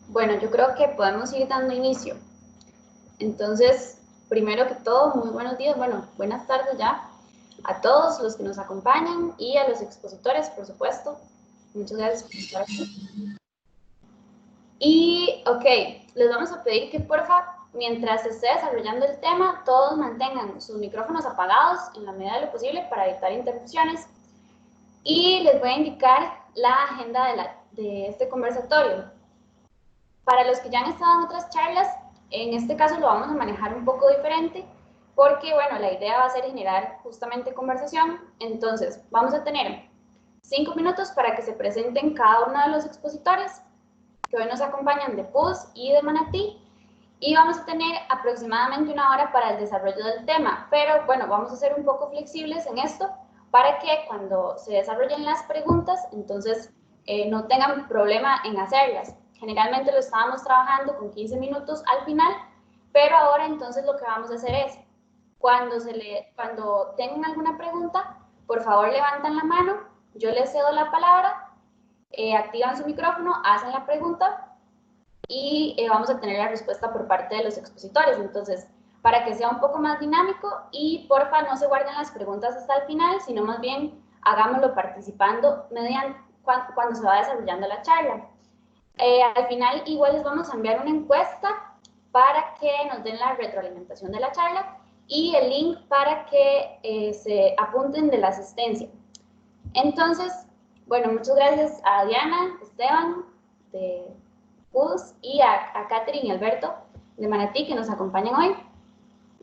Bueno, yo creo que podemos ir dando inicio. Entonces, primero que todo, muy buenos días, bueno, buenas tardes ya a todos los que nos acompañan y a los expositores, por supuesto. Muchas gracias por estar aquí. Y, ok, les vamos a pedir que porfa, mientras se esté desarrollando el tema, todos mantengan sus micrófonos apagados en la medida de lo posible para evitar interrupciones. Y les voy a indicar la agenda de este conversatorio. Para los que ya han estado en otras charlas, en este caso lo vamos a manejar un poco diferente porque, bueno, la idea va a ser generar justamente conversación. Entonces, vamos a tener 5 minutos para que se presenten cada uno de los expositores que hoy nos acompañan de PUS y de Manatí, y vamos a tener aproximadamente 1 hora para el desarrollo del tema, pero bueno, vamos a ser un poco flexibles en esto para que cuando se desarrollen las preguntas, entonces no tengan problema en hacerlas. Generalmente lo estábamos trabajando con 15 minutos al final, pero ahora entonces lo que vamos a hacer es, cuando tengan alguna pregunta, por favor levantan la mano, yo les cedo la palabra, activan su micrófono, hacen la pregunta y vamos a tener la respuesta por parte de los expositores. Entonces, para que sea un poco más dinámico y porfa no se guarden las preguntas hasta el final, sino más bien hagámoslo participando cuando se va desarrollando la charla. Al final igual les vamos a enviar una encuesta para que nos den la retroalimentación de la charla y el link para que se apunten de la asistencia. Entonces, bueno, muchas gracias a Diana, Esteban, de PUS, y a Catherine y Alberto, de Manatí, que nos acompañan hoy.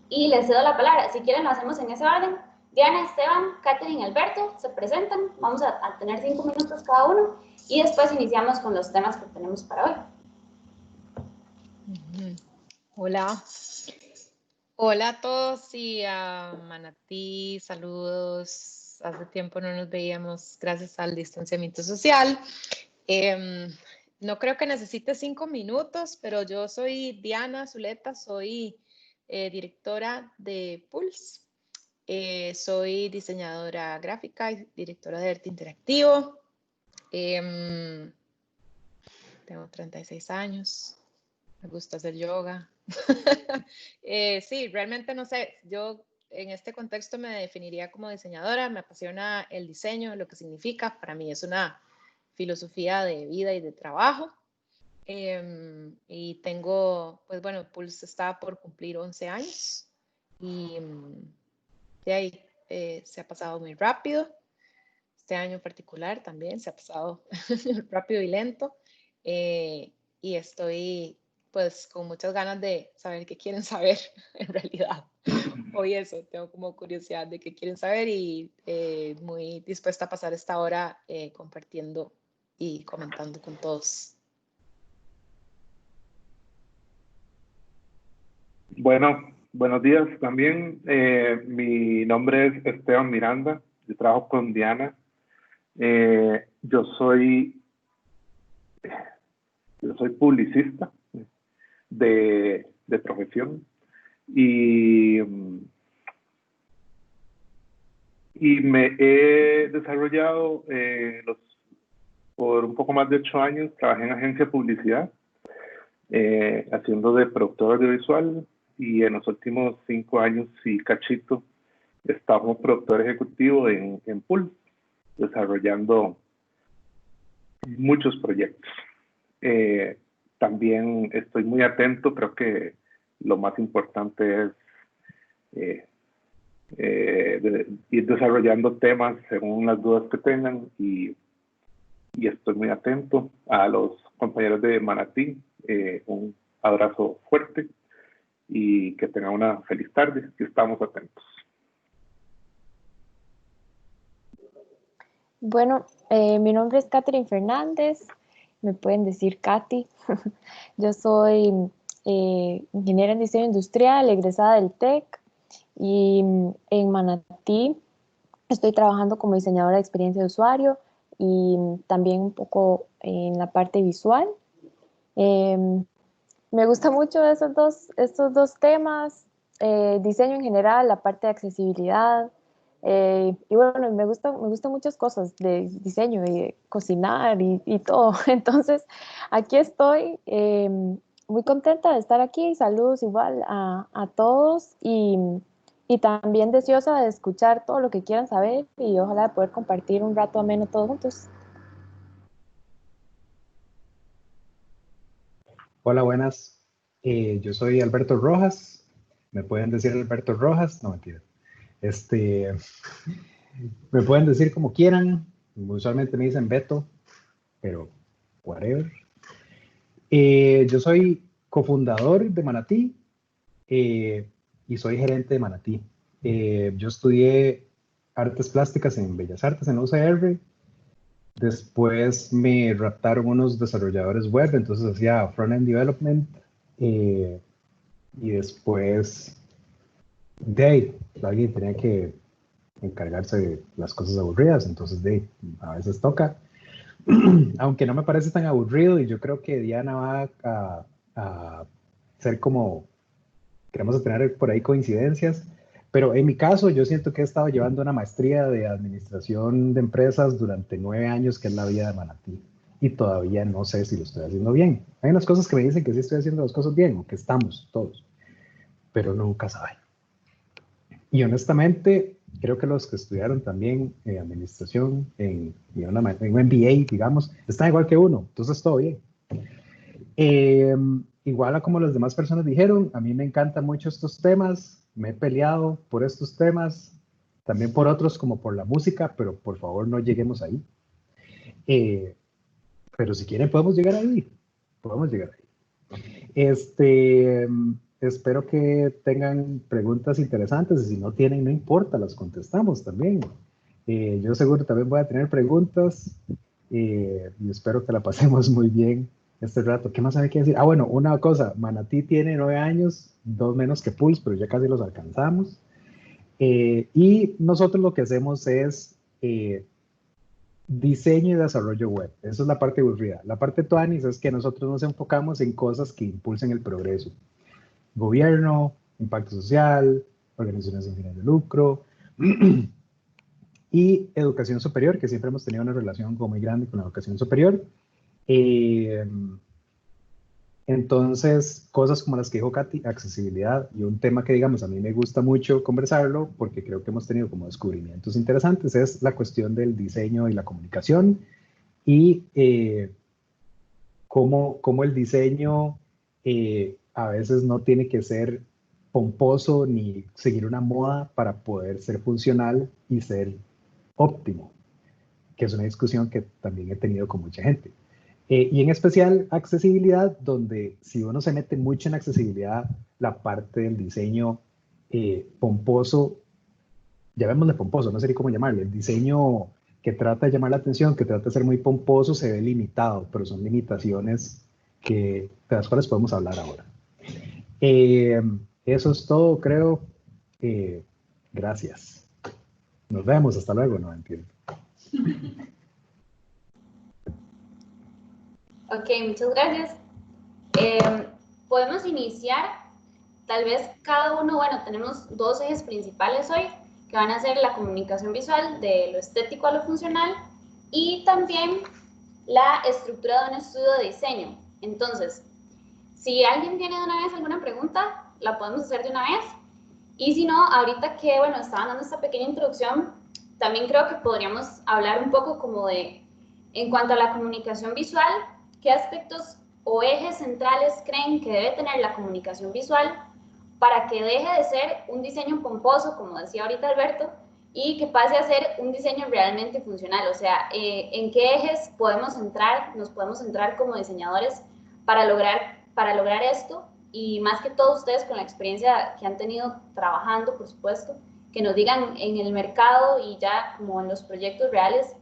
Y les cedo la palabra. Si quieren, lo hacemos en ese orden. Diana, Esteban, Catherine y Alberto se presentan. Vamos a tener 5 minutos cada uno y después iniciamos con los temas que tenemos para hoy. Hola. Hola a todos y a Manatí, saludos. Hace tiempo no nos veíamos gracias al distanciamiento social. No creo que necesite 5 minutos, pero yo soy Diana Zuleta, soy directora de Pulse. Soy diseñadora gráfica y directora de arte interactivo. Tengo 36 años. Me gusta hacer yoga. Sí, realmente no sé, yo en este contexto me definiría como diseñadora, me apasiona el diseño, lo que significa, para mí es una filosofía de vida y de trabajo. Y tengo, pues bueno, Pulse está por cumplir 11 años y de ahí se ha pasado muy rápido. Este año en particular también se ha pasado rápido y lento. Y estoy pues con muchas ganas de saber qué quieren saber en realidad. Hoy eso, tengo como curiosidad de qué quieren saber y muy dispuesta a pasar esta hora compartiendo y comentando con todos. Bueno, buenos días también. Mi nombre es Esteban Miranda, yo trabajo con Diana. Yo soy publicista de profesión y me he desarrollado por un poco más de 8 años. Trabajé en agencia de publicidad, haciendo de productor audiovisual, y en los últimos 5 años y cachito estaba como productor ejecutivo en Pulse, desarrollando muchos proyectos. También estoy muy atento, creo que lo más importante es ir desarrollando temas según las dudas que tengan, y estoy muy atento a los compañeros de Manatí. Un abrazo fuerte y que tengan una feliz tarde, que estamos atentos. Bueno, mi nombre es Catherine Fernández, me pueden decir Katy. Yo soy ingeniera en diseño industrial, egresada del TEC, y en Manatí estoy trabajando como diseñadora de experiencia de usuario y también un poco en la parte visual. Me gusta mucho estos dos temas, diseño en general, la parte de accesibilidad, Y bueno, me gustan muchas cosas de diseño y de cocinar y todo. Entonces, aquí estoy muy contenta de estar aquí. Saludos igual a todos y también deseosa de escuchar todo lo que quieran saber y ojalá poder compartir un rato ameno todos juntos. Hola, buenas. Yo soy Alberto Rojas. Me pueden decir Alberto Rojas, no mentira. Me pueden decir como quieran. Usualmente me dicen Beto, pero whatever. Yo soy cofundador de Manatí y soy gerente de Manatí. Yo estudié artes plásticas en Bellas Artes en UCR. Después me raptaron unos desarrolladores web, entonces hacía front-end development. Y después de ahí, alguien tenía que encargarse de las cosas aburridas, entonces a veces toca. Aunque no me parece tan aburrido y yo creo que Diana va a ser como, queremos tener por ahí coincidencias, pero en mi caso yo siento que he estado llevando una maestría de administración de empresas durante 9 años, que es la vida de Manatí, y todavía no sé si lo estoy haciendo bien. Hay unas cosas que me dicen que sí estoy haciendo las cosas bien, o que estamos todos, pero nunca saben. Y honestamente, creo que los que estudiaron también administración en un MBA, digamos, están igual que uno, entonces todo bien. Igual a como las demás personas dijeron, a mí me encantan mucho estos temas, me he peleado por estos temas, también por otros como por la música, pero por favor no lleguemos ahí. Pero si quieren podemos llegar ahí, podemos llegar ahí. Espero que tengan preguntas interesantes y si no tienen, no importa, las contestamos también. Yo seguro también voy a tener preguntas y espero que la pasemos muy bien este rato. ¿Qué más hay que decir? Ah, bueno, una cosa, Manatí tiene 9 años, 2 menos que Pulse, pero ya casi los alcanzamos. Y nosotros lo que hacemos es diseño y desarrollo web. Esa es la parte aburrida. La parte tuanis es que nosotros nos enfocamos en cosas que impulsen el progreso. Gobierno, impacto social, organizaciones sin fines de lucro y educación superior, que siempre hemos tenido una relación muy grande con la educación superior. Entonces, cosas como las que dijo Katy, accesibilidad, y un tema que, digamos, a mí me gusta mucho conversarlo, porque creo que hemos tenido como descubrimientos interesantes, es la cuestión del diseño y la comunicación, y cómo el diseño a veces no tiene que ser pomposo ni seguir una moda para poder ser funcional y ser óptimo, que es una discusión que también he tenido con mucha gente. Y en especial accesibilidad, donde si uno se mete mucho en accesibilidad, la parte del diseño pomposo, llamémosle pomposo, no sé ni cómo llamarle, el diseño que trata de llamar la atención, que trata de ser muy pomposo, se ve limitado, pero son limitaciones de las cuales podemos hablar ahora. Eso es todo, creo. Gracias. Nos vemos, hasta luego, no entiendo. Ok, muchas gracias. Podemos iniciar, tal vez cada uno, bueno, tenemos 2 ejes principales hoy, que van a ser la comunicación visual, de lo estético a lo funcional, y también la estructura de un estudio de diseño. Entonces, si alguien tiene de una vez alguna pregunta, la podemos hacer de una vez. Y si no, ahorita que, bueno, estaban dando esta pequeña introducción, también creo que podríamos hablar un poco como de, en cuanto a la comunicación visual, qué aspectos o ejes centrales creen que debe tener la comunicación visual para que deje de ser un diseño pomposo, como decía ahorita Alberto, y que pase a ser un diseño realmente funcional. O sea, en qué ejes nos podemos centrar como diseñadores para lograr esto, y más que todo ustedes con la experiencia que han tenido trabajando, por supuesto, que nos digan en el mercado y ya como en los proyectos reales,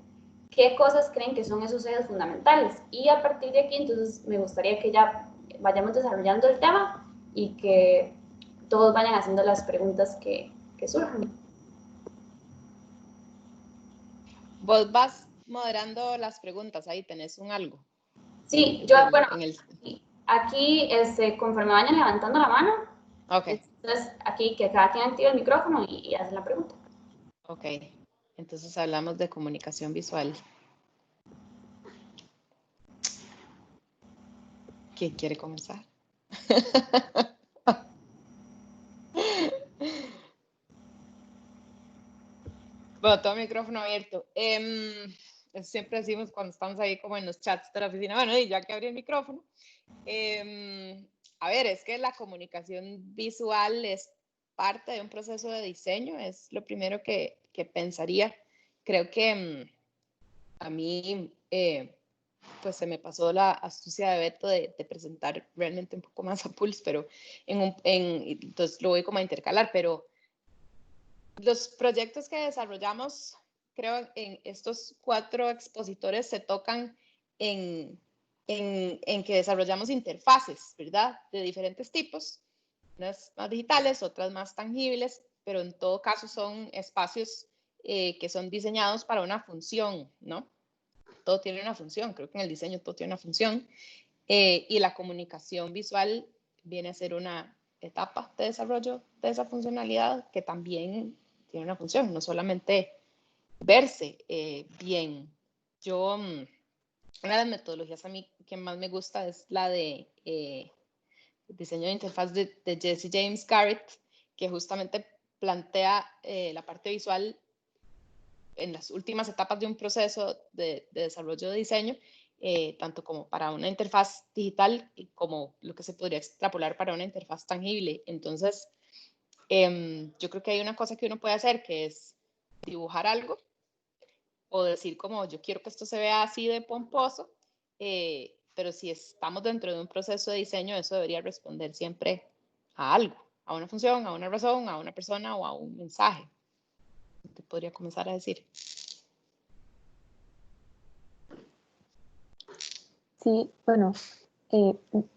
qué cosas creen que son esos ejes fundamentales. Y a partir de aquí, entonces, me gustaría que ya vayamos desarrollando el tema y que todos vayan haciendo las preguntas que surjan. Vos vas moderando las preguntas, ahí tenés un algo. Sí, yo, bueno, aquí conforme vayan levantando la mano, okay. Entonces aquí que cada quien active el micrófono y hace la pregunta. Ok, entonces hablamos de comunicación visual. ¿Quién quiere comenzar? Bueno, todo micrófono abierto. Siempre decimos cuando estamos ahí como en los chats de la oficina, bueno, y ya que abrí el micrófono. A ver, es que la comunicación visual es parte de un proceso de diseño, es lo primero que pensaría. Creo que a mí, pues se me pasó la astucia de Beto de presentar realmente un poco más a Pulse, pero entonces lo voy como a intercalar, pero los proyectos que desarrollamos, creo, en estos 4 expositores se tocan en que desarrollamos interfaces, ¿verdad? De diferentes tipos, unas más digitales, otras más tangibles, pero en todo caso son espacios que son diseñados para una función, ¿no? Todo tiene una función, creo que en el diseño todo tiene una función, y la comunicación visual viene a ser una etapa de desarrollo de esa funcionalidad que también tiene una función, no solamente verse bien. Yo, una de las metodologías a mí que más me gusta es la de diseño de interfaz de Jesse James Garrett, que justamente plantea la parte visual en las últimas etapas de un proceso de desarrollo de diseño, tanto como para una interfaz digital y como lo que se podría extrapolar para una interfaz tangible. Entonces, yo creo que hay una cosa que uno puede hacer, que es dibujar algo o decir como yo quiero que esto se vea así de pomposo, pero si estamos dentro de un proceso de diseño, eso debería responder siempre a algo, a una función, a una razón, a una persona o a un mensaje. Te podría comenzar a decir. Sí, bueno,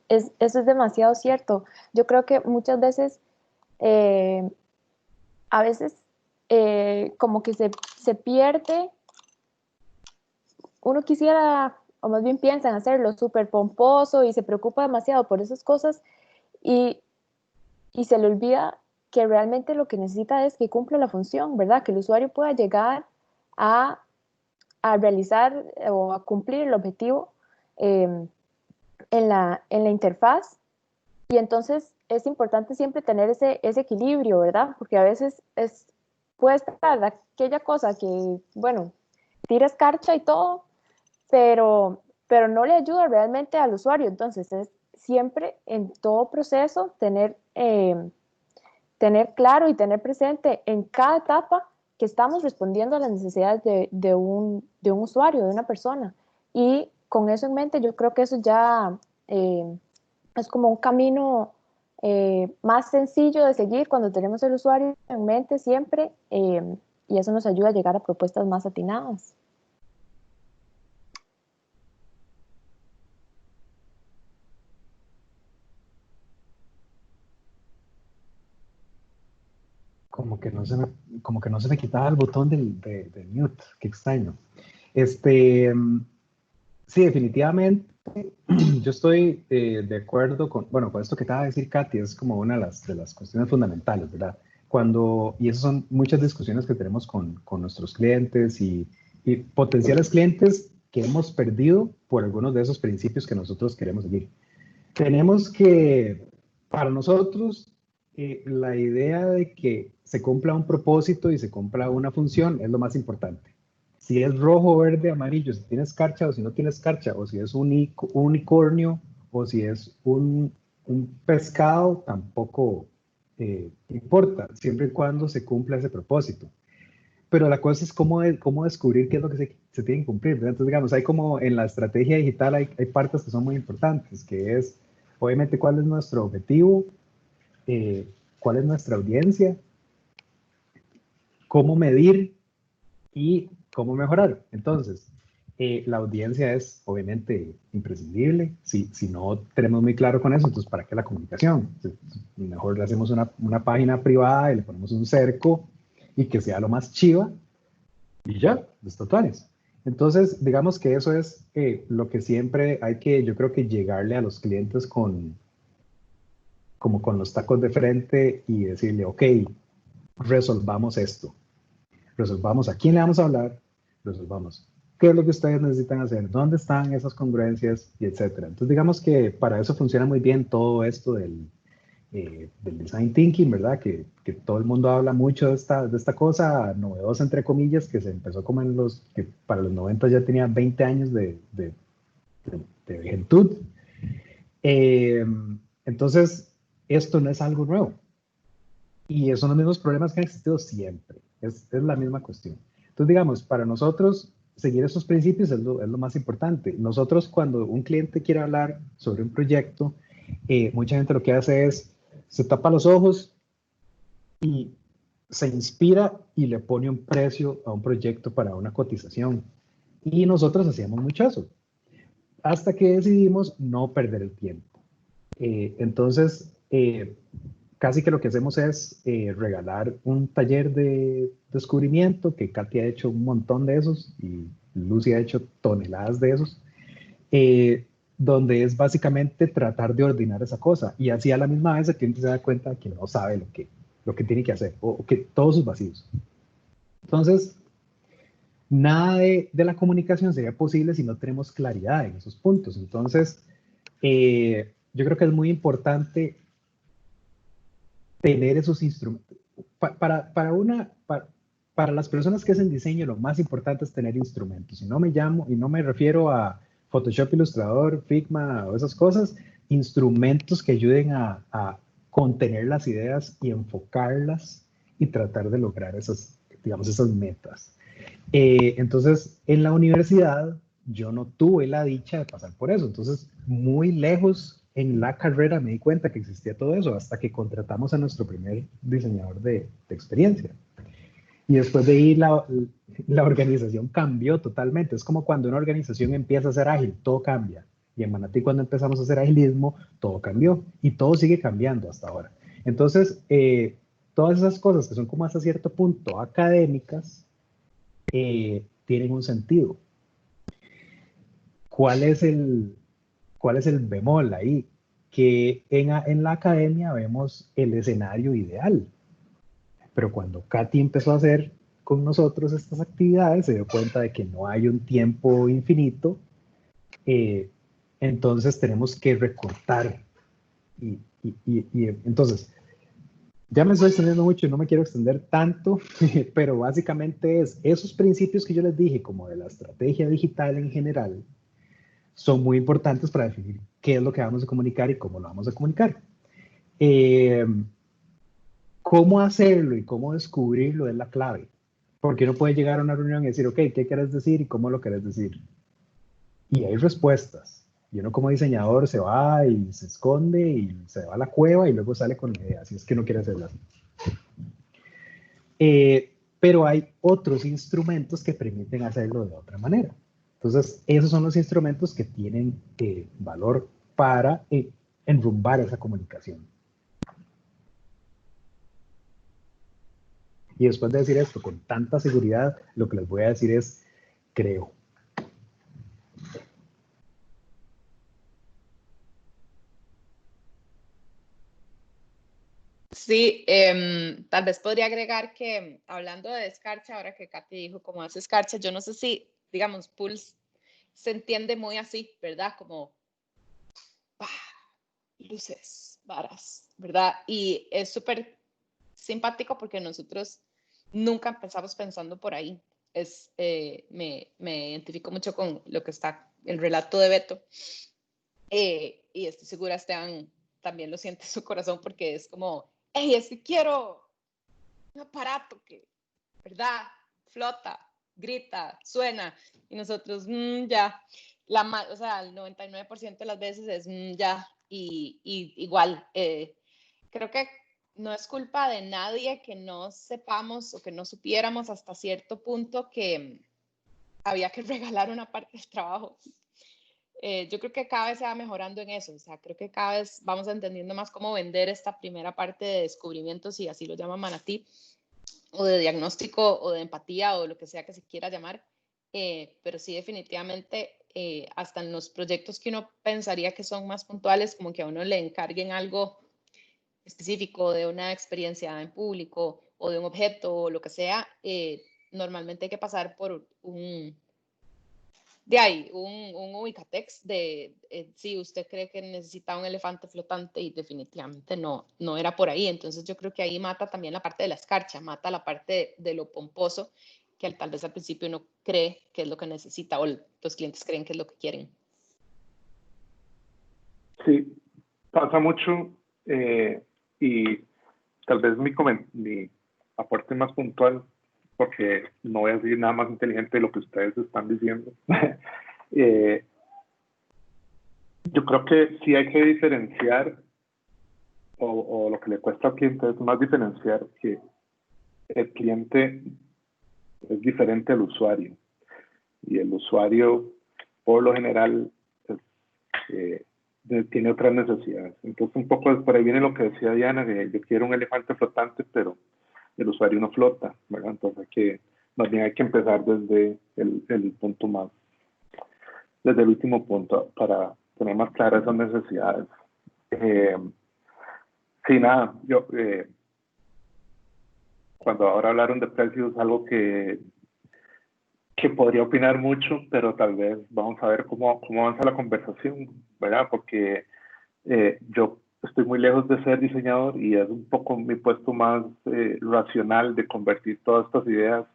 eso es demasiado cierto. Yo creo que muchas veces, a veces, como que se pierde, uno quisiera, o más bien piensa en hacerlo súper pomposo y se preocupa demasiado por esas cosas y, y se le olvida que realmente lo que necesita es que cumpla la función, ¿verdad? Que el usuario pueda llegar a, a realizar o a cumplir el objetivo en la interfaz. Y entonces es importante siempre tener ese equilibrio, ¿verdad? Porque a veces puede estar aquella cosa que, bueno, tira escarcha y todo, pero no le ayuda realmente al usuario. Entonces es siempre en todo proceso tener claro y tener presente en cada etapa que estamos respondiendo a las necesidades de un usuario, de una persona. Y con eso en mente, yo creo que eso ya es como un camino más sencillo de seguir cuando tenemos el usuario en mente siempre, y eso nos ayuda a llegar a propuestas más atinadas. Como que no se me quitaba el botón del mute, qué extraño. Este, sí, definitivamente, yo estoy de acuerdo con esto que acaba de decir Katy, es como una de las cuestiones fundamentales, ¿verdad? Y esas son muchas discusiones que tenemos con nuestros clientes y potenciales clientes que hemos perdido por algunos de esos principios que nosotros queremos seguir. Tenemos que, para nosotros, la idea de que se cumpla un propósito y se cumpla una función es lo más importante. Si es rojo, verde, amarillo, si tienes escarcha o si no tienes escarcha, o si es un unicornio o si es un pescado, tampoco importa, siempre y cuando se cumpla ese propósito. Pero la cosa es cómo descubrir qué es lo que se tiene que cumplir, ¿verdad? Entonces, digamos, hay como en la estrategia digital hay partes que son muy importantes, que es, obviamente, cuál es nuestro objetivo, cuál es nuestra audiencia, cómo medir y cómo mejorar. Entonces, la audiencia es obviamente imprescindible. Si no tenemos muy claro con eso, entonces, ¿para qué la comunicación? Mejor le hacemos una página privada y le ponemos un cerco y que sea lo más chiva y ya, los tatuajes. Entonces, digamos que eso es lo que siempre hay que, yo creo que llegarle a los clientes como con los tacos de frente y decirle, ok, resolvamos esto. resolvamos a quién le vamos a hablar, resolvamos qué es lo que ustedes necesitan hacer, dónde están esas congruencias, y etcétera. Entonces, digamos que para eso funciona muy bien todo esto del design thinking, ¿verdad? Que todo el mundo habla mucho de esta cosa novedosa, entre comillas, que se empezó como que para los 90 ya tenía 20 años de juventud. Entonces, esto no es algo nuevo. Y son los mismos problemas que han existido siempre. Es la misma cuestión. Entonces, digamos, para nosotros, seguir esos principios es lo más importante. Nosotros, cuando un cliente quiere hablar sobre un proyecto, mucha gente lo que hace es, se tapa los ojos y se inspira y le pone un precio a un proyecto para una cotización. Y nosotros hacíamos mucho eso, hasta que decidimos no perder el tiempo. Entonces, casi que lo que hacemos es regalar un taller de descubrimiento, que Katy ha hecho un montón de esos y Lucy ha hecho toneladas de esos, donde es básicamente tratar de ordenar esa cosa, y así a la misma vez el cliente se da cuenta que no sabe lo que tiene que hacer, o que todos sus vacíos. Entonces, nada de la comunicación sería posible si no tenemos claridad en esos puntos. Entonces, yo creo que es muy importante tener esos instrumentos. Para las personas que hacen diseño, lo más importante es tener instrumentos. Y no me refiero a Photoshop, Illustrator, Figma o esas cosas, instrumentos que ayuden a contener las ideas y enfocarlas y tratar de lograr esas metas. Entonces, en la universidad, yo no tuve la dicha de pasar por eso. Entonces, muy lejos en la carrera me di cuenta que existía todo eso hasta que contratamos a nuestro primer diseñador de experiencia. Y después de ahí la organización cambió totalmente. Es como cuando una organización empieza a ser ágil, todo cambia. Y en Manatí, cuando empezamos a hacer agilismo, todo cambió y todo sigue cambiando hasta ahora. Entonces, todas esas cosas que son como hasta cierto punto académicas, tienen un sentido. ¿Cuál es el bemol ahí? Que en la academia vemos el escenario ideal, pero cuando Katy empezó a hacer con nosotros estas actividades, se dio cuenta de que no hay un tiempo infinito, entonces tenemos que recortar. Y entonces, ya me estoy extendiendo mucho y no me quiero extender tanto, pero básicamente es esos principios que yo les dije, como de la estrategia digital en general, son muy importantes para definir qué es lo que vamos a comunicar y cómo lo vamos a comunicar. Cómo hacerlo y cómo descubrirlo es la clave. Porque uno puede llegar a una reunión y decir, ok, ¿qué querés decir y cómo lo querés decir? Y hay respuestas. Y uno como diseñador se va y se esconde y se va a la cueva y luego sale con la idea, si es que no quiere hacerlo así. Pero hay otros instrumentos que permiten hacerlo de otra manera. Entonces, esos son los instrumentos que tienen valor para enrumbar esa comunicación. Y después de decir esto con tanta seguridad, lo que les voy a decir es, creo. Sí, tal vez podría agregar que hablando de escarcha, ahora que Katy dijo cómo hace escarcha, yo no sé si, digamos, Pulse se entiende muy así, ¿verdad? Como luces, varas, ¿verdad? Y es súper simpático porque nosotros nunca empezamos pensando por ahí. Me identifico mucho con lo que está el relato de Beto, y estoy segura Esteban también lo siente en su corazón porque es como, hey, es que quiero un aparato que, ¿verdad? Flota, grita, suena, y nosotros, ya, o sea, el 99% de las veces es ya, y igual, creo que no es culpa de nadie que no sepamos o que no supiéramos hasta cierto punto que había que regalar una parte del trabajo. Yo creo que cada vez se va mejorando en eso, o sea, creo que cada vez vamos entendiendo más cómo vender esta primera parte de descubrimiento, si así lo llama Manatí, o de diagnóstico o de empatía o lo que sea que se quiera llamar, pero sí definitivamente hasta en los proyectos que uno pensaría que son más puntuales, como que a uno le encarguen algo específico de una experiencia en público o de un objeto o lo que sea, normalmente hay que pasar por un ubicatex de si usted cree que necesita un elefante flotante y definitivamente no era por ahí. Entonces yo creo que ahí mata también la parte de la escarcha, mata la parte de lo pomposo que tal vez al principio uno cree que es lo que necesita o los clientes creen que es lo que quieren. Sí, pasa mucho y tal vez mi aporte más puntual, porque no voy a decir nada más inteligente de lo que ustedes están diciendo. Yo creo que sí hay que diferenciar, o lo que le cuesta al cliente es más diferenciar que el cliente es diferente al usuario. Y el usuario, por lo general, tiene otras necesidades. Entonces, un poco por ahí viene lo que decía Diana, de yo quiero un elefante flotante, pero el usuario no flota, ¿verdad? Entonces, más bien hay que empezar desde el punto más, desde el último punto, para tener más claras esas necesidades. Sí, nada, yo, cuando ahora hablaron de precios, algo que podría opinar mucho, pero tal vez vamos a ver cómo avanza la conversación, ¿verdad? Porque yo estoy muy lejos de ser diseñador y es un poco mi puesto más racional de convertir todas estas ideas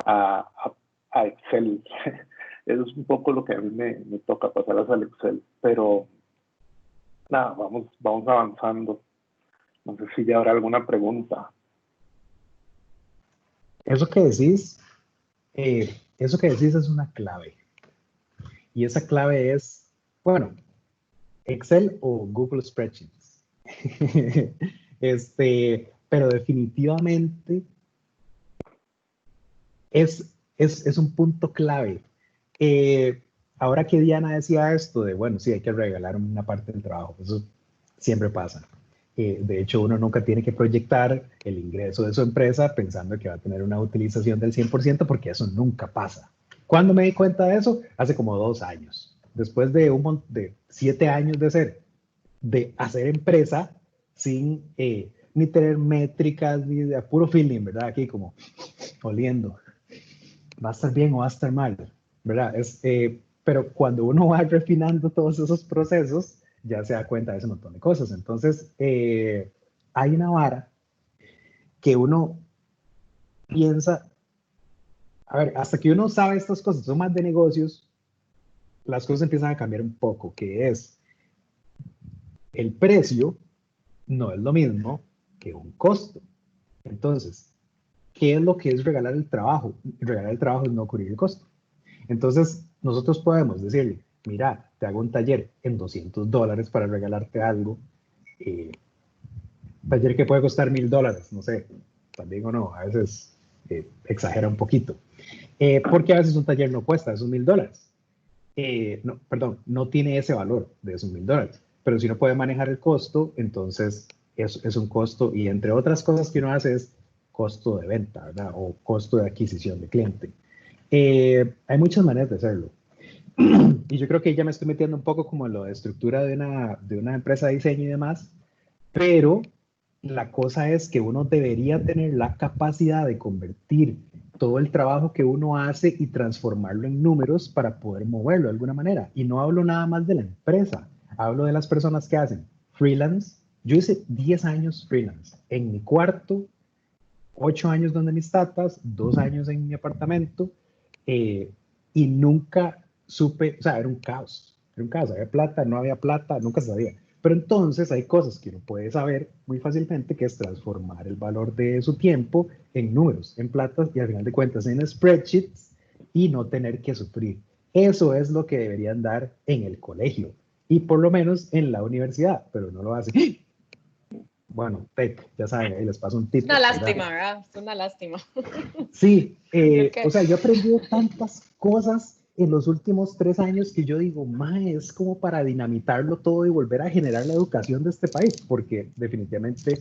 a Excel. Eso es un poco lo que a mí me toca, pasarlas al Excel, pero nada, vamos avanzando. No sé si ya habrá alguna pregunta. Eso que decís es una clave. Y esa clave es, bueno, Excel o Google Spreadsheets. Pero definitivamente es un punto clave. Ahora que Diana decía esto de, bueno, sí, hay que regalar una parte del trabajo, eso siempre pasa. De hecho, uno nunca tiene que proyectar el ingreso de su empresa pensando que va a tener una utilización del 100% porque eso nunca pasa. ¿Cuándo me di cuenta de eso? Hace como 2 años. Después de 7 años de hacer empresa sin ni tener métricas, ni de puro feeling, ¿verdad? Aquí como oliendo. ¿Va a estar bien o va a estar mal? ¿Verdad? Pero cuando uno va refinando todos esos procesos, ya se da cuenta de ese montón de cosas. Entonces, hay una vara que uno piensa, a ver, hasta que uno sabe estas cosas, son más de negocios, las cosas empiezan a cambiar un poco, que es el precio no es lo mismo que un costo. Entonces, ¿qué es lo que es regalar el trabajo? Regalar el trabajo es no cubrir el costo. Entonces, nosotros podemos decirle, mira, te hago un taller en $200 para regalarte algo. Taller que puede costar $1000, no sé, también o no, a veces exagera un poquito. Porque a veces un taller no cuesta esos $1000. No, perdón, no tiene ese valor de esos $1000. Pero si uno puede manejar el costo, entonces es un costo, y entre otras cosas que uno hace es costo de venta, ¿verdad? O costo de adquisición de cliente. Hay muchas maneras de hacerlo. Y yo creo que ya me estoy metiendo un poco como en lo de estructura de una empresa de diseño y demás, pero la cosa es que uno debería tener la capacidad de convertir todo el trabajo que uno hace y transformarlo en números para poder moverlo de alguna manera. Y no hablo nada más de la empresa, hablo de las personas que hacen freelance. Yo hice 10 años freelance en mi cuarto, 8 años donde mis tatas, 2 años en mi apartamento, y nunca supe, o sea, era un caos, había plata, no había plata, nunca se sabía. Pero entonces hay cosas que uno puede saber muy fácilmente, que es transformar el valor de su tiempo en números, en platas y al final de cuentas en spreadsheets, y no tener que sufrir. Eso es lo que deberían dar en el colegio y por lo menos en la universidad, pero no lo hacen. Bueno, TEC, ya saben, ahí les paso un tip. Una lástima, ¿verdad? Es una lástima. Sí, o sea, yo he aprendido tantas cosas en los últimos 3 años que yo digo, mae, es como para dinamitarlo todo y volver a generar la educación de este país, porque definitivamente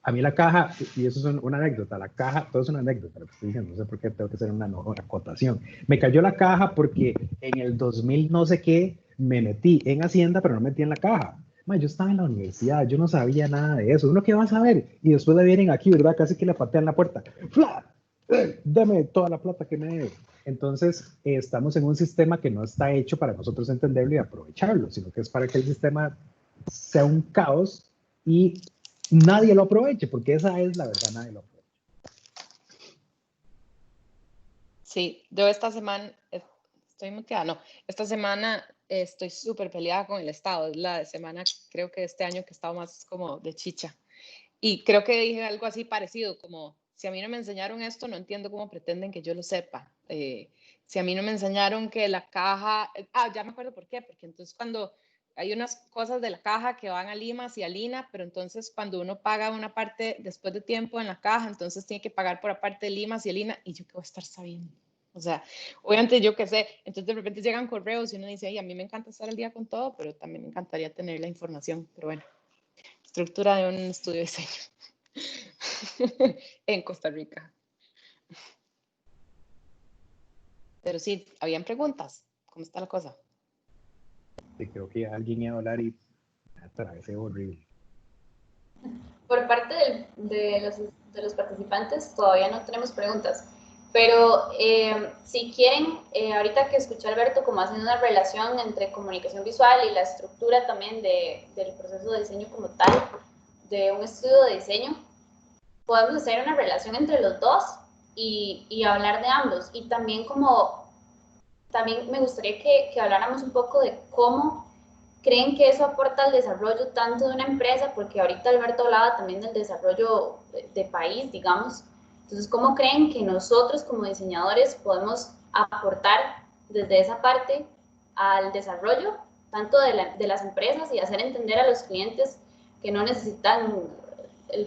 a mí la caja, y eso es una anécdota, la caja, todo es una anécdota, lo que estoy diciendo, no sé por qué tengo que hacer una acotación. Me cayó la caja porque en el 2000 no sé qué, me metí en Hacienda, pero no metí en la caja. Mae, yo estaba en la universidad, yo no sabía nada de eso. ¿Uno qué va a saber? Y después le vienen aquí, ¿verdad? Casi que le patean la puerta. ¡Fla! deme toda la plata que me debe. Entonces, estamos en un sistema que no está hecho para nosotros entenderlo y aprovecharlo, sino que es para que el sistema sea un caos y nadie lo aproveche, porque esa es la verdad, nadie lo aprovecha. Sí, yo esta semana, estoy muteada, no, esta semana estoy súper peleada con el Estado, es la semana, creo que este año que he estado más como de chicha. Y creo que dije algo así parecido, como si a mí no me enseñaron esto, no entiendo cómo pretenden que yo lo sepa. Si a mí no me enseñaron que la caja, ya me acuerdo por qué, porque entonces cuando hay unas cosas de la caja que van a Limas y a Lina, pero entonces cuando uno paga una parte después de tiempo en la caja, entonces tiene que pagar por aparte de Limas y Lina, y yo qué voy a estar sabiendo. O sea, obviamente yo qué sé, entonces de repente llegan correos y uno dice, ay, a mí me encanta estar al día con todo, pero también me encantaría tener la información, pero bueno, estructura de un estudio de diseño en Costa Rica. Pero sí, habían preguntas. ¿Cómo está la cosa? Sí, creo que alguien iba a hablar y me atravesé horrible. Por parte de los participantes todavía no tenemos preguntas, pero si quieren, ahorita que escuché a Alberto como haciendo una relación entre comunicación visual y la estructura también del proceso de diseño como tal, de un estudio de diseño, podemos hacer una relación entre los dos y hablar de ambos. Y también también me gustaría que habláramos un poco de cómo creen que eso aporta al desarrollo tanto de una empresa, porque ahorita Alberto hablaba también del desarrollo de país, digamos. Entonces, ¿cómo creen que nosotros como diseñadores podemos aportar desde esa parte al desarrollo tanto de las empresas y hacer entender a los clientes que no necesitan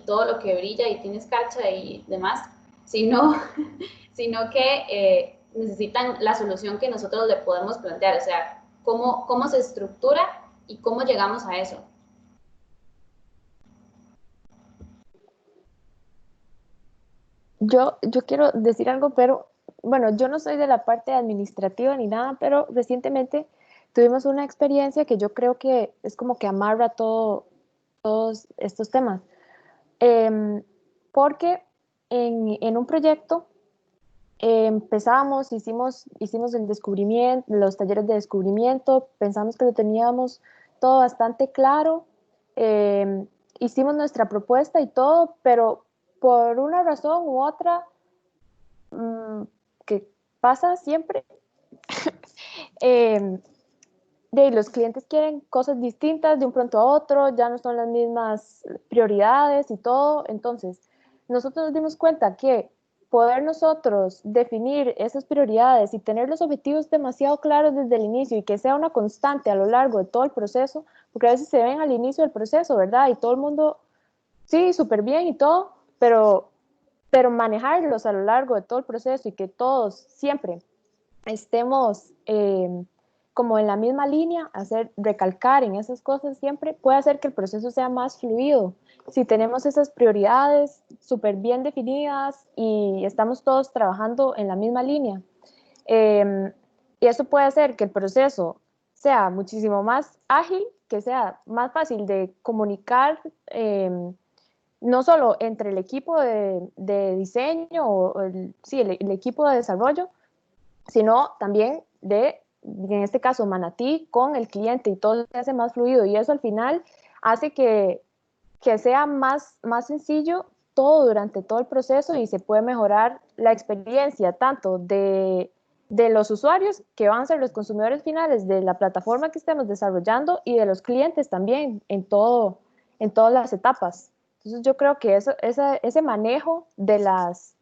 todo lo que brilla y tiene escarcha y demás, sino, sino que necesitan la solución que nosotros le podemos plantear? O sea, cómo se estructura y cómo llegamos a eso. Yo quiero decir algo, pero bueno, yo no soy de la parte administrativa ni nada, pero recientemente tuvimos una experiencia que yo creo que es como que amarra todos estos temas. Porque en un proyecto empezamos, hicimos el descubrimiento, los talleres de descubrimiento, pensamos que lo teníamos todo bastante claro, hicimos nuestra propuesta y todo, pero por una razón u otra que pasa siempre, los clientes quieren cosas distintas de un pronto a otro, ya no son las mismas prioridades y todo. Entonces, nosotros nos dimos cuenta que poder nosotros definir esas prioridades y tener los objetivos demasiado claros desde el inicio y que sea una constante a lo largo de todo el proceso, porque a veces se ven al inicio del proceso, ¿verdad? Y todo el mundo, sí, súper bien y todo, pero manejarlos a lo largo de todo el proceso y que todos siempre estemos como en la misma línea, recalcar en esas cosas siempre, puede hacer que el proceso sea más fluido. Si tenemos esas prioridades súper bien definidas y estamos todos trabajando en la misma línea. Y eso puede hacer que el proceso sea muchísimo más ágil, que sea más fácil de comunicar, no solo entre el equipo de diseño o el equipo de desarrollo, sino también en este caso, Manatí con el cliente, y todo se hace más fluido, y eso al final hace que sea más sencillo todo durante todo el proceso, y se puede mejorar la experiencia tanto de los usuarios, que van a ser los consumidores finales de la plataforma que estemos desarrollando, y de los clientes también en todas las etapas. Entonces yo creo que ese manejo de las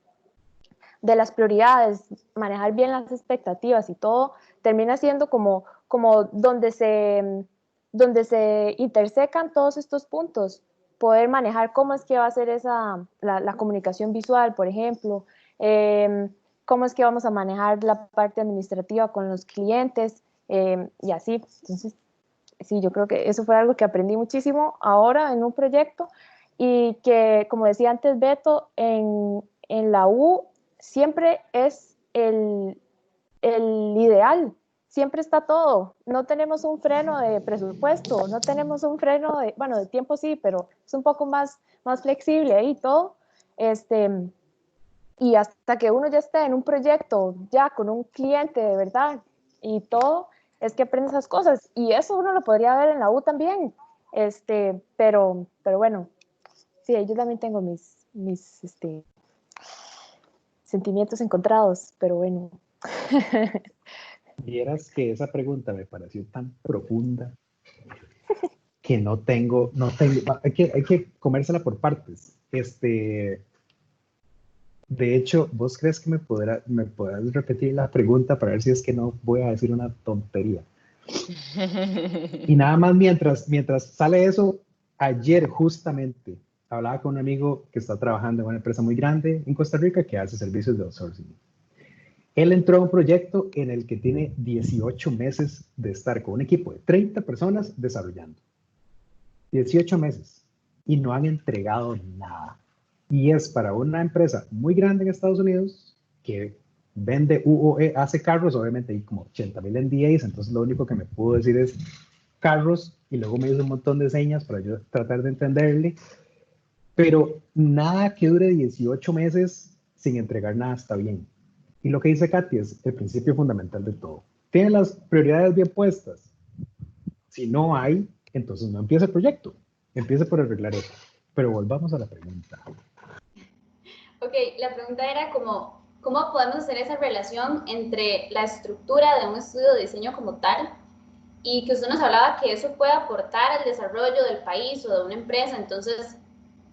prioridades, manejar bien las expectativas y todo, termina siendo como donde se intersecan todos estos puntos, poder manejar cómo es que va a ser la comunicación visual, por ejemplo, cómo es que vamos a manejar la parte administrativa con los clientes, y así. Entonces, sí, yo creo que eso fue algo que aprendí muchísimo ahora en un proyecto, y que, como decía antes Beto, en la U siempre es el ideal, siempre está todo. No tenemos un freno de presupuesto, no tenemos un freno de tiempo, sí, pero es un poco más flexible ahí todo. y hasta que uno ya esté en un proyecto, ya con un cliente de verdad y todo, es que aprende esas cosas. Y eso uno lo podría ver en la U también. Pero bueno, sí, yo también tengo mis sentimientos encontrados, pero bueno. Vieras que esa pregunta me pareció tan profunda que no tengo, hay que comérsela por partes. De hecho, ¿vos crees que me podrás repetir la pregunta para ver si es que no voy a decir una tontería? Y nada más mientras sale eso, ayer justamente hablaba con un amigo que está trabajando en una empresa muy grande en Costa Rica que hace servicios de outsourcing. Él entró a un proyecto en el que tiene 18 meses de estar con un equipo de 30 personas desarrollando. 18 meses y no han entregado nada. Y es para una empresa muy grande en Estados Unidos que vende UOE, hace carros, obviamente hay como 80,000 NDAs, entonces lo único que me pudo decir es carros y luego me hizo un montón de señas para yo tratar de entenderle, pero nada que dure 18 meses sin entregar nada está bien. Y lo que dice Katy es el principio fundamental de todo. Tienen las prioridades bien puestas. Si no hay, entonces no empieza el proyecto. Empieza por arreglar eso. Pero volvamos a la pregunta. Ok, la pregunta era como, ¿cómo podemos hacer esa relación entre la estructura de un estudio de diseño como tal y que usted nos hablaba que eso puede aportar al desarrollo del país o de una empresa? Entonces,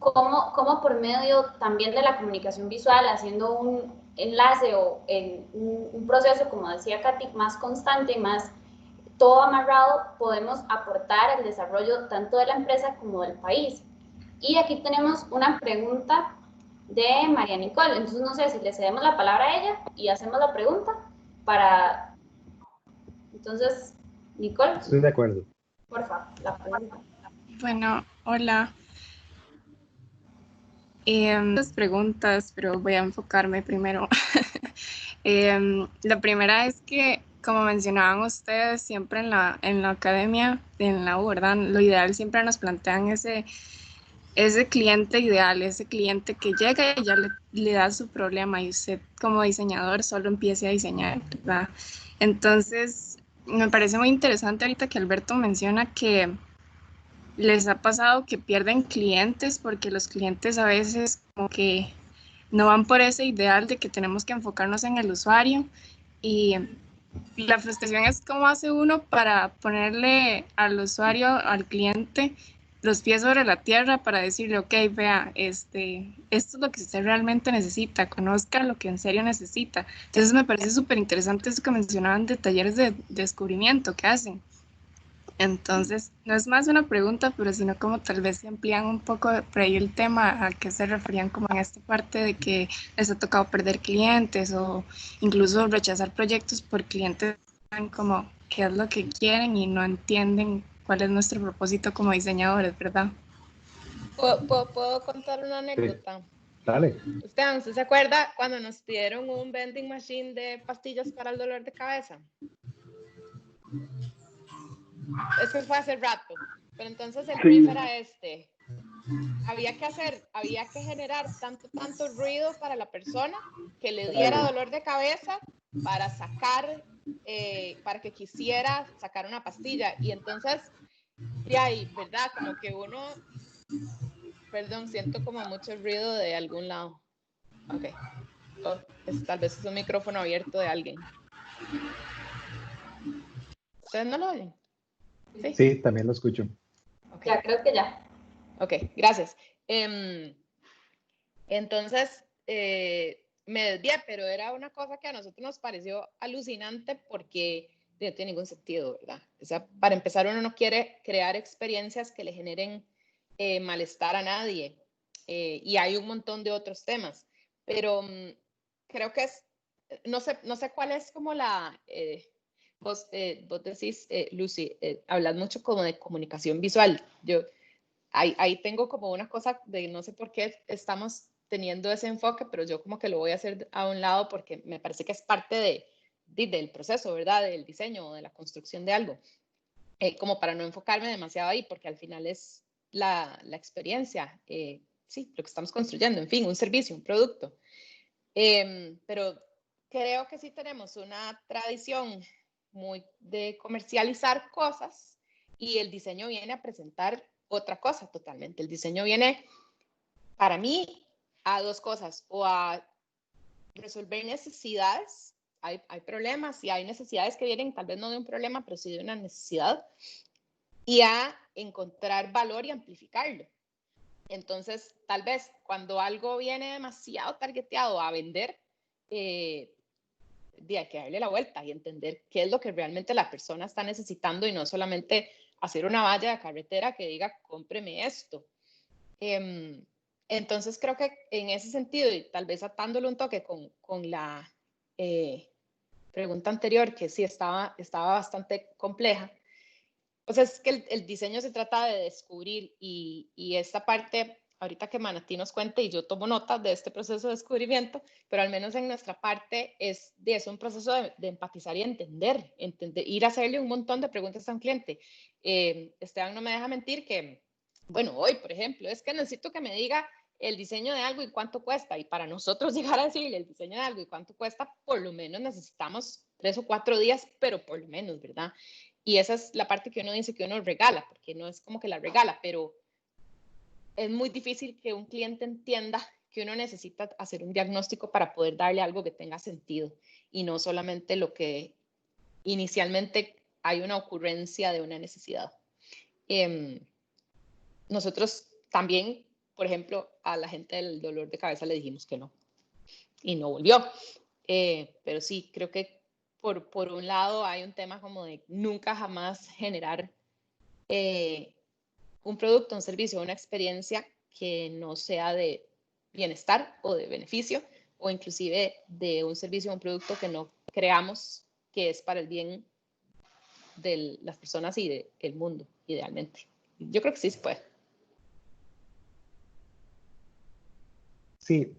¿cómo por medio también de la comunicación visual, haciendo un enlace o en un proceso, como decía Katy, más constante y más todo amarrado, podemos aportar al desarrollo tanto de la empresa como del país? Y aquí tenemos una pregunta de María Nicole. Entonces, no sé si le cedemos la palabra a ella y hacemos la pregunta para... Entonces, Nicole, Estoy de acuerdo. por favor, la pregunta. Bueno, hola. Muchas preguntas, pero voy a enfocarme primero. La primera es que, como mencionaban ustedes, siempre en la academia, en la U, ¿verdad? Lo ideal siempre nos plantean ese cliente ideal, ese cliente que llega y ya le da su problema y usted como diseñador solo empiece a diseñar, ¿verdad? Entonces, me parece muy interesante ahorita que Alberto menciona que les ha pasado que pierden clientes porque los clientes a veces como que no van por ese ideal de que tenemos que enfocarnos en el usuario, y la frustración es cómo hace uno para ponerle al usuario, al cliente, los pies sobre la tierra para decirle, ok, vea, esto es lo que usted realmente necesita, conozca lo que en serio necesita. Entonces me parece súper interesante eso que mencionaban de talleres de descubrimiento que hacen. Entonces, no es más una pregunta, pero sino como tal vez se amplían un poco por ahí el tema a qué se referían como en esta parte de que les ha tocado perder clientes o incluso rechazar proyectos por clientes como qué es lo que quieren y no entienden cuál es nuestro propósito como diseñadores, ¿verdad? ¿Puedo contar una anécdota? Sí. Dale. ¿Usted se acuerda cuando nos pidieron un vending machine de pastillas para el dolor de cabeza? Eso fue hace rato, pero entonces el brief era este. Había que generar tanto ruido para la persona que le diera dolor de cabeza para para que quisiera sacar una pastilla. Y entonces, de ahí, ¿verdad? Como que uno, perdón, siento como mucho ruido de algún lado. Ok. Tal vez es un micrófono abierto de alguien. ¿Ustedes no lo oyen? Sí, también lo escucho. Okay. Ya, creo que ya. Ok, gracias. Entonces, me desvié, pero era una cosa que a nosotros nos pareció alucinante porque no tiene ningún sentido, ¿verdad? O sea, para empezar, uno no quiere crear experiencias que le generen malestar a nadie, y hay un montón de otros temas, pero creo que no sé cuál es como vos decís, Lucy, hablas mucho como de comunicación visual. Yo ahí tengo como una cosa de no sé por qué estamos teniendo ese enfoque, pero yo como que lo voy a hacer a un lado porque me parece que es parte del proceso, ¿verdad? Del diseño o de la construcción de algo, como para no enfocarme demasiado ahí, porque al final es la experiencia, sí, lo que estamos construyendo, en fin, un servicio, un producto. Pero creo que sí tenemos una tradición muy de comercializar cosas y el diseño viene a presentar otra cosa totalmente. El diseño viene, para mí, a dos cosas, o a resolver necesidades. Hay problemas y hay necesidades que vienen tal vez no de un problema, pero sí de una necesidad, y a encontrar valor y amplificarlo. Entonces, tal vez cuando algo viene demasiado targeteado a vender, hay que darle la vuelta y entender qué es lo que realmente la persona está necesitando y no solamente hacer una valla de carretera que diga, cómpreme esto. Entonces, creo que en ese sentido, y tal vez atándolo un toque con la pregunta anterior, que sí estaba bastante compleja, pues es que el diseño se trata de descubrir y esta parte, ahorita que Manatí nos cuente y yo tomo notas de este proceso de descubrimiento, pero al menos en nuestra parte es un proceso de empatizar y entender, ir a hacerle un montón de preguntas a un cliente. Esteban no me deja mentir que, bueno, hoy, por ejemplo, es que necesito que me diga el diseño de algo y cuánto cuesta, y para nosotros llegar a decirle el diseño de algo y cuánto cuesta, por lo menos necesitamos 3 o 4 días, pero por lo menos, ¿verdad? Y esa es la parte que uno dice que uno regala, porque no es como que la regala, pero es muy difícil que un cliente entienda que uno necesita hacer un diagnóstico para poder darle algo que tenga sentido y no solamente lo que inicialmente hay una ocurrencia de una necesidad. Nosotros también, por ejemplo, a la gente del dolor de cabeza le dijimos que no y no volvió. Pero sí, creo que por un lado hay un tema como de nunca jamás generar un producto, un servicio, una experiencia que no sea de bienestar o de beneficio, o inclusive de un servicio o un producto que no creamos que es para el bien de las personas y del mundo, idealmente. Yo creo que sí se puede. Sí,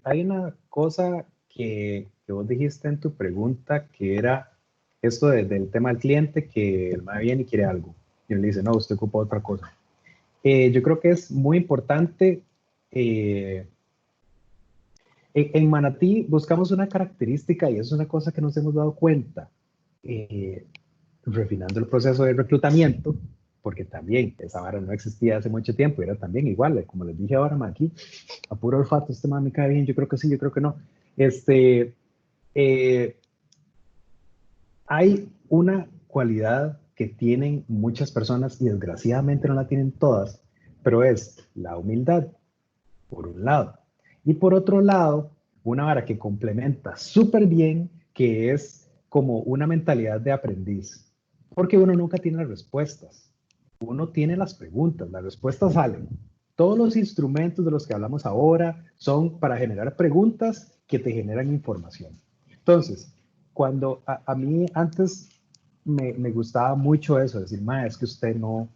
hay una cosa que vos dijiste en tu pregunta, que era esto del tema del cliente, que el MAE viene y quiere algo. Y él le dice, no, usted ocupa otra cosa. Yo creo que es muy importante. En Manatí buscamos una característica, y es una cosa que nos hemos dado cuenta, refinando el proceso de reclutamiento, porque también esa vara no existía hace mucho tiempo, era también igual, como les dije ahora, aquí, a puro olfato, este man me cae bien, yo creo que sí, yo creo que no. Hay una cualidad que tienen muchas personas y desgraciadamente no la tienen todas, pero es la humildad, por un lado. Y por otro lado, una vara que complementa súper bien, que es como una mentalidad de aprendiz. Porque uno nunca tiene las respuestas. Uno tiene las preguntas, las respuestas salen. Todos los instrumentos de los que hablamos ahora son para generar preguntas que te generan información. Entonces, cuando a mí antes me gustaba mucho eso, decir, ma, es que usted no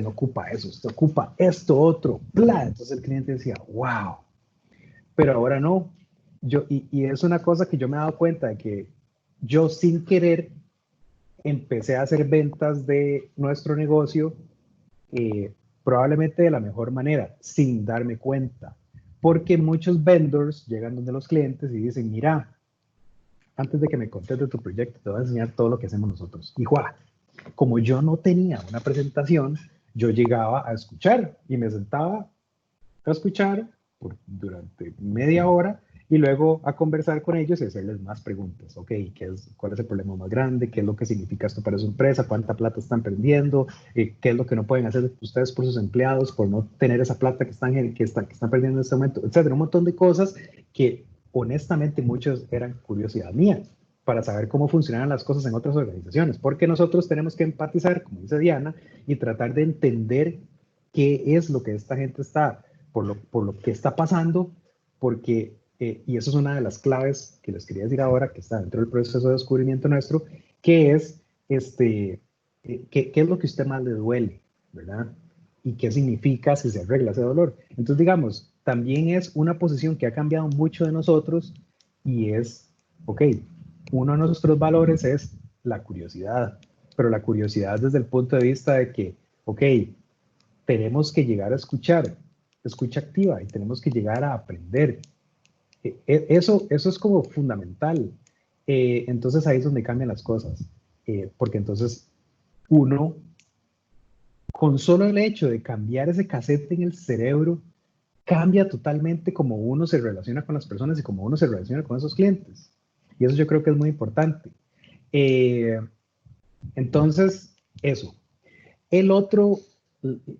ocupa eso, usted ocupa esto, otro, bla. Entonces el cliente decía, wow. Pero ahora no. Y es una cosa que yo me he dado cuenta de que yo sin querer empecé a hacer ventas de nuestro negocio probablemente de la mejor manera, sin darme cuenta. Porque muchos vendors llegan donde los clientes y dicen, mira, antes de que me contes de tu proyecto, te voy a enseñar todo lo que hacemos nosotros. Y ¡juá! Como yo no tenía una presentación, yo llegaba a escuchar y me sentaba a escuchar durante media hora y luego a conversar con ellos y hacerles más preguntas. Ok, ¿cuál es el problema más grande? ¿Qué es lo que significa esto para su empresa? ¿Cuánta plata están perdiendo? ¿Qué es lo que no pueden hacer ustedes por sus empleados por no tener esa plata que están perdiendo en este momento? Etcétera. Un montón de cosas que honestamente muchos eran curiosidad mía para saber cómo funcionan las cosas en otras organizaciones, porque nosotros tenemos que empatizar, como dice Diana, y tratar de entender qué es lo que esta gente está, por lo que está pasando, porque, y eso es una de las claves que les quería decir ahora, que está dentro del proceso de descubrimiento nuestro, que es, qué es lo que a usted más le duele, ¿verdad? Y qué significa si se arregla ese dolor. Entonces, digamos, también es una posición que ha cambiado mucho de nosotros y es, ok, uno de nuestros valores es la curiosidad, pero la curiosidad desde el punto de vista de que, ok, tenemos que llegar a escuchar, escucha activa, y tenemos que llegar a aprender. Eso es como fundamental. Entonces ahí es donde cambian las cosas, porque entonces uno, con solo el hecho de cambiar ese cassette en el cerebro, cambia totalmente cómo uno se relaciona con las personas y cómo uno se relaciona con esos clientes. Y eso yo creo que es muy importante. Entonces, eso. El otro,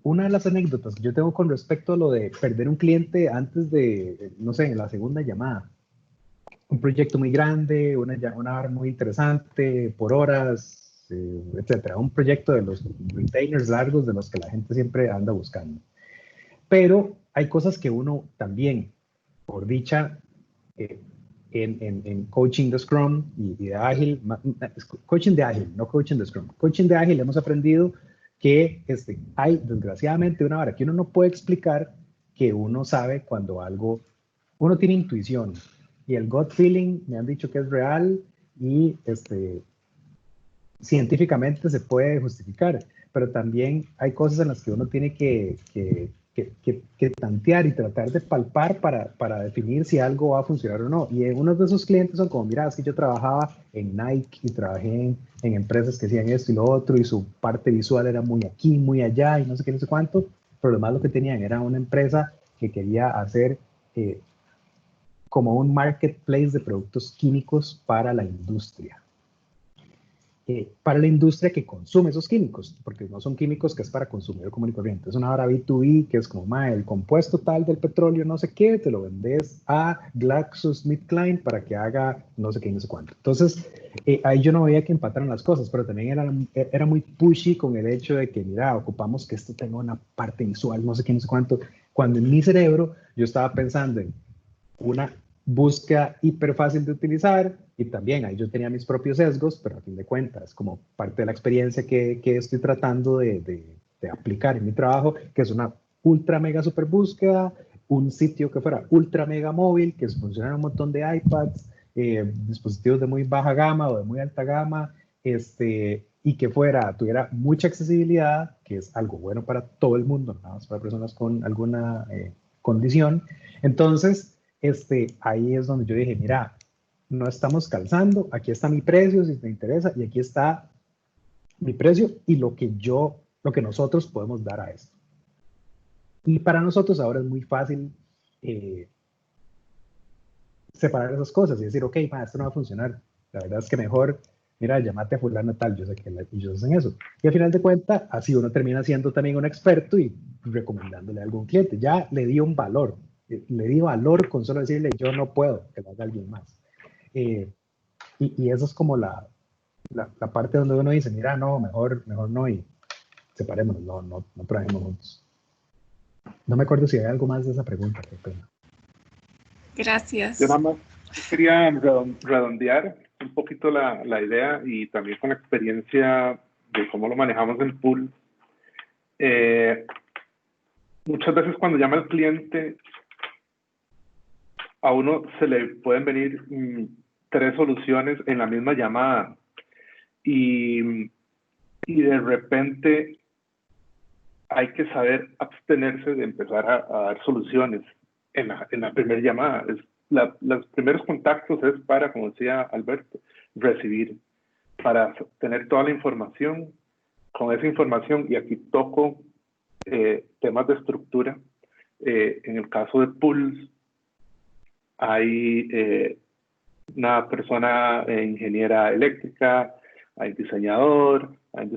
una de las anécdotas que yo tengo con respecto a lo de perder un cliente antes de, no sé, en la segunda llamada. Un proyecto muy grande, una hora muy interesante, por horas, etcétera. Un proyecto de los retainers largos de los que la gente siempre anda buscando. Pero hay cosas que uno también, por dicha, en coaching de Scrum y de Ágil, coaching de Ágil, no coaching de Scrum. Coaching de Ágil hemos aprendido que hay desgraciadamente una hora que uno no puede explicar, que uno sabe cuando algo, uno tiene intuición y el gut feeling me han dicho que es real y científicamente se puede justificar, pero también hay cosas en las que uno tiene que tantear y tratar de palpar para definir si algo va a funcionar o no. Y unos de esos clientes son como, mira, es que yo trabajaba en Nike y trabajé en empresas que hacían esto y lo otro, y su parte visual era muy aquí, muy allá, y no sé qué, no sé cuánto, pero lo más lo que tenían era una empresa que quería hacer como un marketplace de productos químicos para la industria. Para la industria que consume esos químicos, porque no son químicos que es para consumidor común y corriente, es una hora B2B que es como, el compuesto tal del petróleo, no sé qué, te lo vendes a GlaxoSmithKline para que haga no sé qué, no sé cuánto. Entonces, ahí yo no veía que empataran las cosas, pero también era muy pushy con el hecho de que, mira, ocupamos que esto tenga una parte visual, no sé qué, no sé cuánto, cuando en mi cerebro yo estaba pensando en una búsqueda hiper fácil de utilizar, y también ahí yo tenía mis propios sesgos, pero a fin de cuentas, como parte de la experiencia que estoy tratando de aplicar en mi trabajo, que es una ultra mega super búsqueda, un sitio que fuera ultra mega móvil, que funcionara un montón de iPads, dispositivos de muy baja gama o de muy alta gama, y que tuviera mucha accesibilidad, que es algo bueno para todo el mundo, nada más para personas con alguna condición. Entonces, ahí es donde yo dije, mira, no estamos calzando, aquí está mi precio si te interesa, y aquí está mi precio y lo que nosotros podemos dar a esto. Y para nosotros ahora es muy fácil separar esas cosas y decir, ok, esto no va a funcionar. La verdad es que mejor, mira, llámate a fulano tal, yo sé que ellos hacen eso. Y al final de cuentas, así uno termina siendo también un experto y recomendándole a algún cliente. Ya le di un valor, le di valor con solo decirle, yo no puedo, que lo haga alguien más. Y eso es como la parte donde uno dice, mira, no, mejor no, y separémonos, no trabajemos juntos. No me acuerdo si hay algo más de esa pregunta, qué pena. Gracias. Yo nada más quería redondear un poquito la idea, y también con la experiencia de cómo lo manejamos en Pool. Muchas veces cuando llama el cliente, a uno se le pueden venir 3 soluciones en la misma llamada, y de repente hay que saber abstenerse de empezar a dar soluciones en la primera llamada. Los primeros contactos es para, como decía Alberto, recibir, para tener toda la información. Con esa información, y aquí toco temas de estructura, en el caso de Pulse, hay una persona ingeniera eléctrica, hay diseñador, hay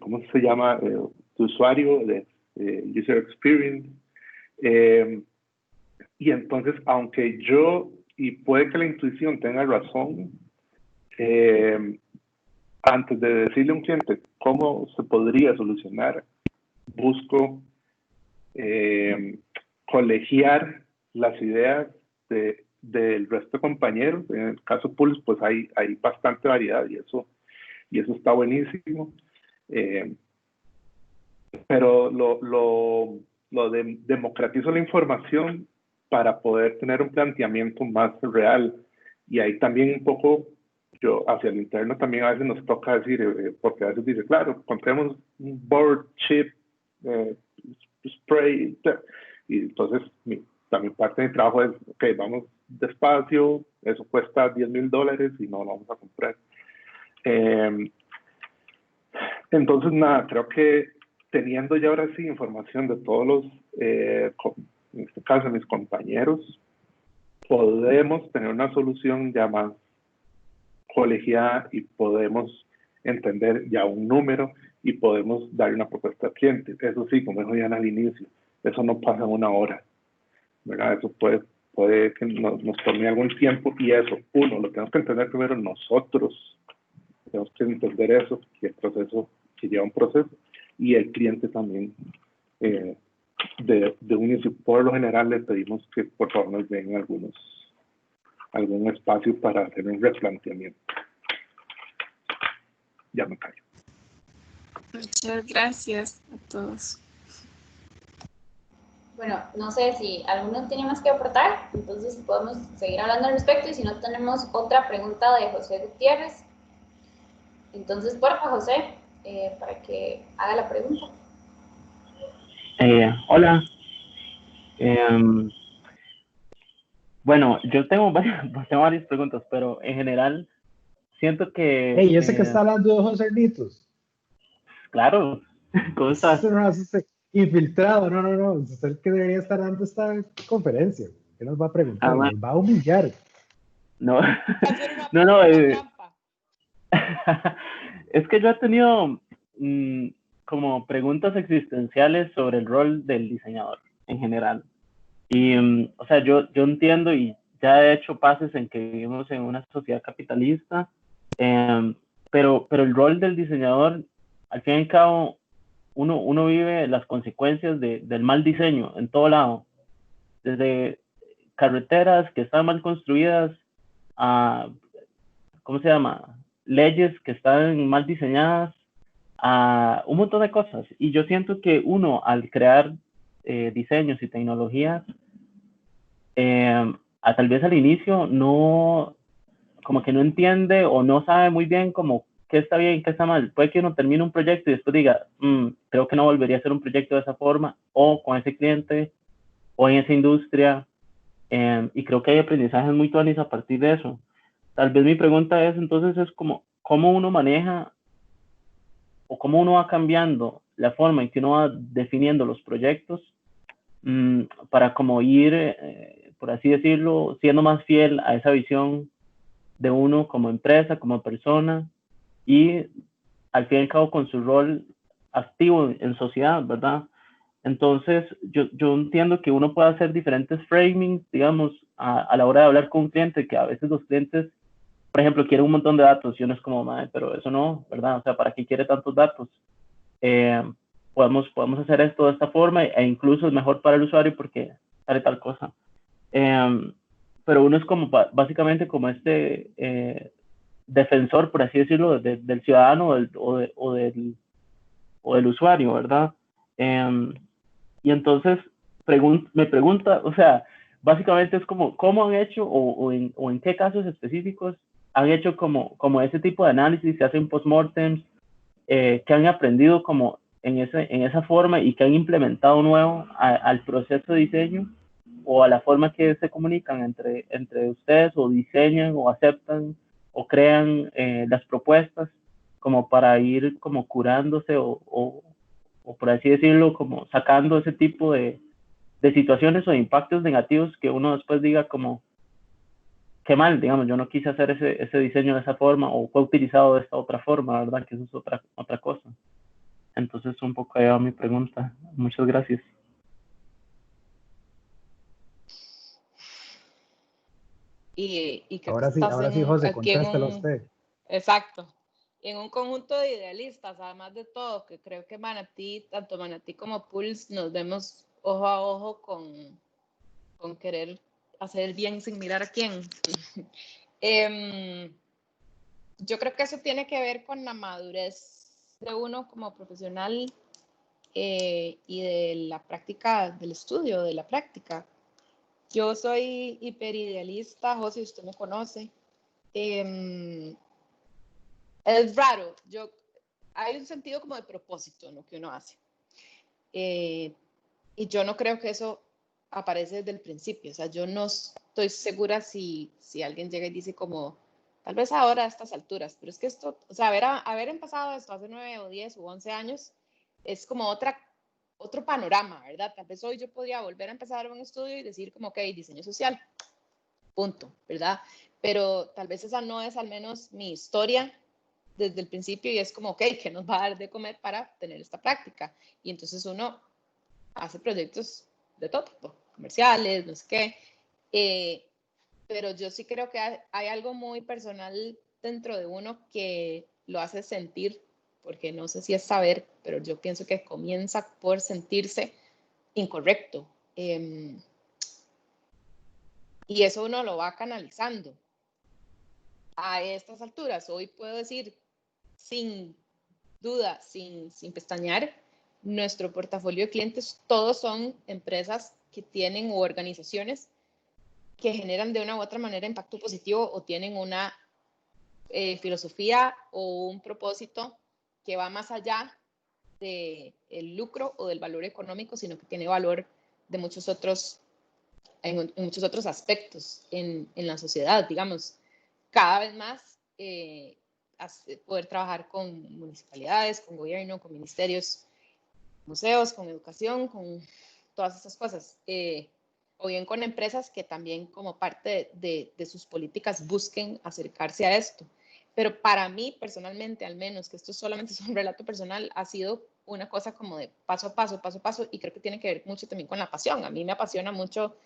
¿cómo se llama? De usuario, de user experience. Y entonces, aunque y puede que la intuición tenga razón, antes de decirle a un cliente cómo se podría solucionar, busco colegiar las ideas del resto de compañeros. En el caso Pulse, pues hay bastante variedad, y eso está buenísimo. Pero democratizo la información para poder tener un planteamiento más real. Y ahí también un poco, yo hacia el interno también a veces nos toca decir, porque a veces dice, claro, compremos un board, chip, spray, y entonces también parte de mi trabajo es, ok, vamos despacio, eso cuesta $10,000 y no lo vamos a comprar. Entonces, nada, creo que teniendo ya ahora sí información de todos los, en este caso, mis compañeros, podemos tener una solución ya más colegiada y podemos entender ya un número y podemos darle una propuesta al cliente. Eso sí, como dijo Diana al inicio, eso no pasa en una hora, ¿verdad? Eso puede que nos tome algún tiempo y eso, uno, lo tenemos que entender primero nosotros, tenemos que entender eso, que el proceso, que lleva un proceso, y el cliente también. De un inicio, por lo general le pedimos que por favor nos den algún espacio para hacer un replanteamiento. Ya me callo. Muchas gracias a todos. Bueno, no sé si alguno tiene más que aportar, entonces podemos seguir hablando al respecto y si no tenemos otra pregunta de José Gutiérrez. Entonces, porfa, José, para que haga la pregunta. Hola. Bueno, yo tengo varias preguntas, pero en general siento que... Hey, ese que está hablando de José Ernitos. Claro, ¿cómo estás? No, infiltrado, no, es el que debería estar dando esta conferencia. ¿Qué nos va a preguntar? Nos va a humillar. No, Hacer una no, trampa. es que yo he tenido como preguntas existenciales sobre el rol del diseñador en general. Y, o sea, yo entiendo y ya he hecho pases en que vivimos en una sociedad capitalista, pero el rol del diseñador, al fin y al cabo, uno vive las consecuencias del mal diseño en todo lado, desde carreteras que están mal construidas a, ¿cómo se llama?, leyes que están mal diseñadas, a un montón de cosas. Y yo siento que uno, al crear diseños y tecnologías, tal vez al inicio no, como que no entiende o no sabe muy bien como qué está bien, qué está mal. Puede que uno termine un proyecto y después diga, creo que no volvería a hacer un proyecto de esa forma, o con ese cliente, o en esa industria, y creo que hay aprendizajes muy tuanis a partir de eso. Tal vez mi pregunta es, entonces, es como, ¿cómo uno maneja o cómo uno va cambiando la forma en que uno va definiendo los proyectos para como ir, por así decirlo, siendo más fiel a esa visión de uno como empresa, como persona, y al fin y al cabo con su rol activo en sociedad, ¿verdad? Entonces, yo entiendo que uno puede hacer diferentes framings, digamos, a la hora de hablar con un cliente, que a veces los clientes, por ejemplo, quieren un montón de datos y uno es como, madre, pero eso no, ¿verdad? O sea, ¿para qué quiere tantos datos? Podemos hacer esto de esta forma e incluso es mejor para el usuario porque sale tal cosa. Pero uno es como básicamente como este defensor, por así decirlo, del ciudadano o del usuario, ¿verdad? Y entonces me pregunta, o sea, básicamente es como, ¿cómo han hecho o en qué casos específicos han hecho como ese tipo de análisis, se hacen postmortems, que han aprendido como en esa forma y que han implementado nuevo al proceso de diseño o a la forma que se comunican entre ustedes o diseñan o aceptan o crean las propuestas como para ir como curándose o por así decirlo, como sacando ese tipo de situaciones o de impactos negativos que uno después diga como, qué mal, digamos, yo no quise hacer ese diseño de esa forma o fue utilizado de esta otra forma, ¿verdad? Que eso es otra cosa. Entonces, un poco ahí va mi pregunta. Muchas gracias. Y que Ahora sí, José, contéstelo usted. Exacto. En un conjunto de idealistas, además de todo, que creo que tanto Manatí como Pulse, nos vemos ojo a ojo con querer hacer el bien sin mirar a quién. Yo creo que eso tiene que ver con la madurez de uno como profesional y de la práctica del estudio, de la práctica. Yo soy hiperidealista, José, usted me conoce. Es raro, hay un sentido como de propósito en lo que uno hace. Y yo no creo que eso aparece desde el principio. O sea, yo no estoy segura si alguien llega y dice como, tal vez ahora a estas alturas, pero es que esto, o sea, haber empezado esto hace 9 o 10 u 11 años es como otro panorama, ¿verdad? Tal vez hoy yo podría volver a empezar un estudio y decir como, ok, diseño social, punto, ¿verdad? Pero tal vez esa no es al menos mi historia desde el principio y es como, ok, ¿qué nos va a dar de comer para tener esta práctica? Y entonces uno hace proyectos de todo tipo, comerciales, no sé qué, pero yo sí creo que hay algo muy personal dentro de uno que lo hace sentir, porque no sé si es saber, pero yo pienso que comienza por sentirse incorrecto. Y eso uno lo va canalizando. A estas alturas, hoy puedo decir sin duda, sin pestañear, nuestro portafolio de clientes todos son empresas que tienen o organizaciones que generan de una u otra manera impacto positivo o tienen una filosofía o un propósito que va más allá del lucro o del valor económico, sino que tiene valor de muchos otros, en muchos otros aspectos en la sociedad, digamos. Cada vez más poder trabajar con municipalidades, con gobierno, con ministerios, museos, con educación, con todas esas cosas. O bien con empresas que también como parte de sus políticas busquen acercarse a esto. Pero para mí personalmente, al menos, que esto solamente es un relato personal, ha sido una cosa como de paso a paso, paso a paso, y creo que tiene que ver mucho también con la pasión. A mí me apasiona mucho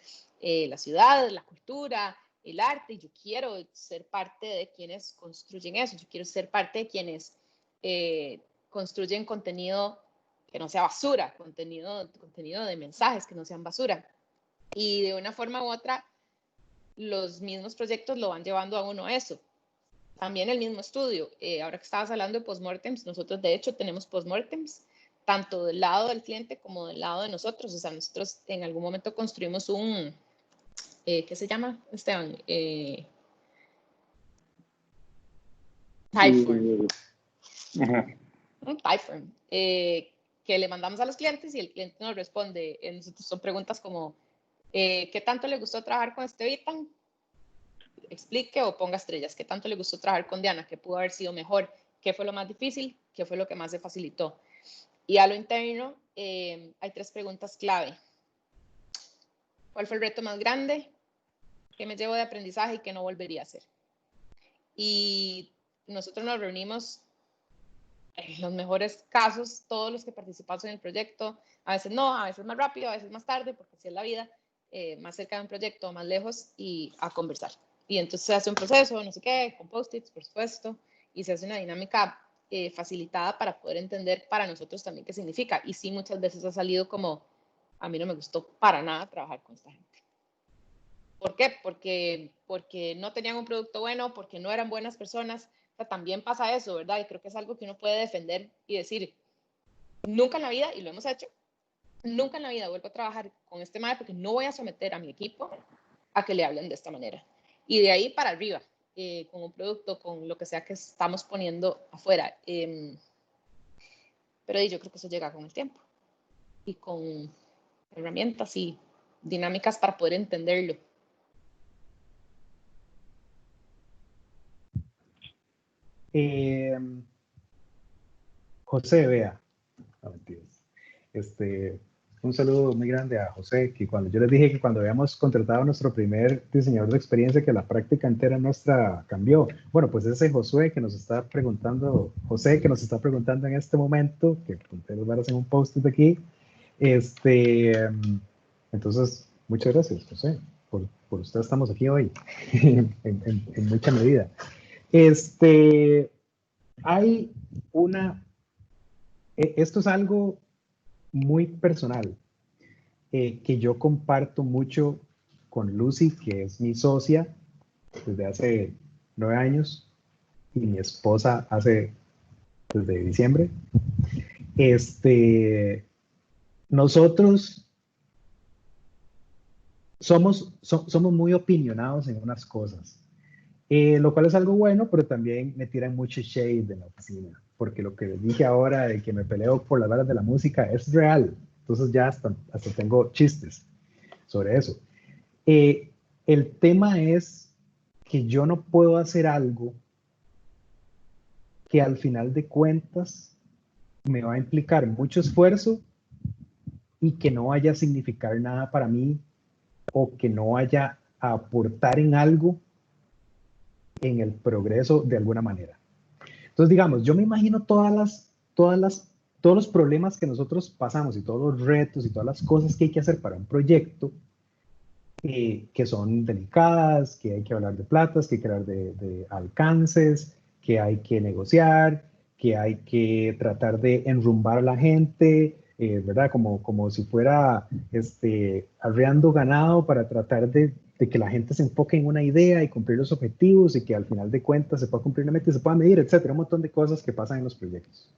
la ciudad, la cultura, el arte, y yo quiero ser parte de quienes construyen eso, yo quiero ser parte de quienes construyen contenido que no sea basura, contenido de mensajes que no sean basura. Y de una forma u otra, los mismos proyectos lo van llevando a uno a eso. También el mismo estudio, ahora que estabas hablando de postmortems, nosotros de hecho tenemos postmortems, tanto del lado del cliente como del lado de nosotros. O sea, nosotros en algún momento construimos un, ¿qué se llama, Esteban? Typeform. Un Typeform. Que le mandamos a los clientes y el cliente nos responde. Nosotros son preguntas como, ¿qué tanto le gustó trabajar con Estevitan? Explique o ponga estrellas. ¿Qué tanto le gustó trabajar con Diana? ¿Qué pudo haber sido mejor? ¿Qué fue lo más difícil? ¿Qué fue lo que más se facilitó? Y a lo interno hay 3 preguntas clave. ¿Cuál fue el reto más grande? ¿Qué me llevo de aprendizaje y qué no volvería a hacer? Y nosotros nos reunimos en los mejores casos, todos los que participamos en el proyecto, a veces no, a veces más rápido, a veces más tarde, porque así es la vida, más cerca de un proyecto, más lejos, y a conversar. Y entonces se hace un proceso, no sé qué, con post-its, por supuesto, y se hace una dinámica facilitada para poder entender para nosotros también qué significa. Y sí, muchas veces ha salido como, a mí no me gustó para nada trabajar con esta gente. ¿Por qué? Porque no tenían un producto bueno, porque no eran buenas personas. O sea, también pasa eso, ¿verdad? Y creo que es algo que uno puede defender y decir, nunca en la vida, y lo hemos hecho, nunca en la vida vuelvo a trabajar con este mae porque no voy a someter a mi equipo a que le hablen de esta manera. Y de ahí para arriba, con un producto, con lo que sea que estamos poniendo afuera. Pero yo creo que eso llega con el tiempo y con herramientas y dinámicas para poder entenderlo. José, vea, un saludo muy grande a José, que cuando yo les dije que cuando habíamos contratado a nuestro primer diseñador de experiencia, que la práctica entera nuestra cambió. Bueno, pues ese José que nos está preguntando en este momento, que conté los varas en un post de aquí, entonces, muchas gracias, José, por usted estamos aquí hoy, en mucha medida. Hay esto es algo muy personal, que yo comparto mucho con Lucy, que es mi socia desde hace 9 años, y mi esposa desde diciembre. Nosotros somos muy opinionados en unas cosas, lo cual es algo bueno, pero también me tiran mucho shade de la oficina, porque lo que les dije ahora de que me peleo por las varas de la música es real. Entonces ya hasta tengo chistes sobre eso. El tema es que yo no puedo hacer algo que al final de cuentas me va a implicar mucho esfuerzo y que no vaya a significar nada para mí o que no vaya a aportar en algo en el progreso de alguna manera. Entonces, digamos, yo me imagino todos los problemas que nosotros pasamos y todos los retos y todas las cosas que hay que hacer para un proyecto que son delicadas, que hay que hablar de platas, que hay que hablar de alcances, que hay que negociar, que hay que tratar de enrumbar a la gente, ¿verdad? Como si fuera arreando ganado para tratar de que la gente se enfoque en una idea y cumplir los objetivos y que al final de cuentas se pueda cumplir la meta y se pueda medir, etcétera. Un montón de cosas que pasan en los proyectos.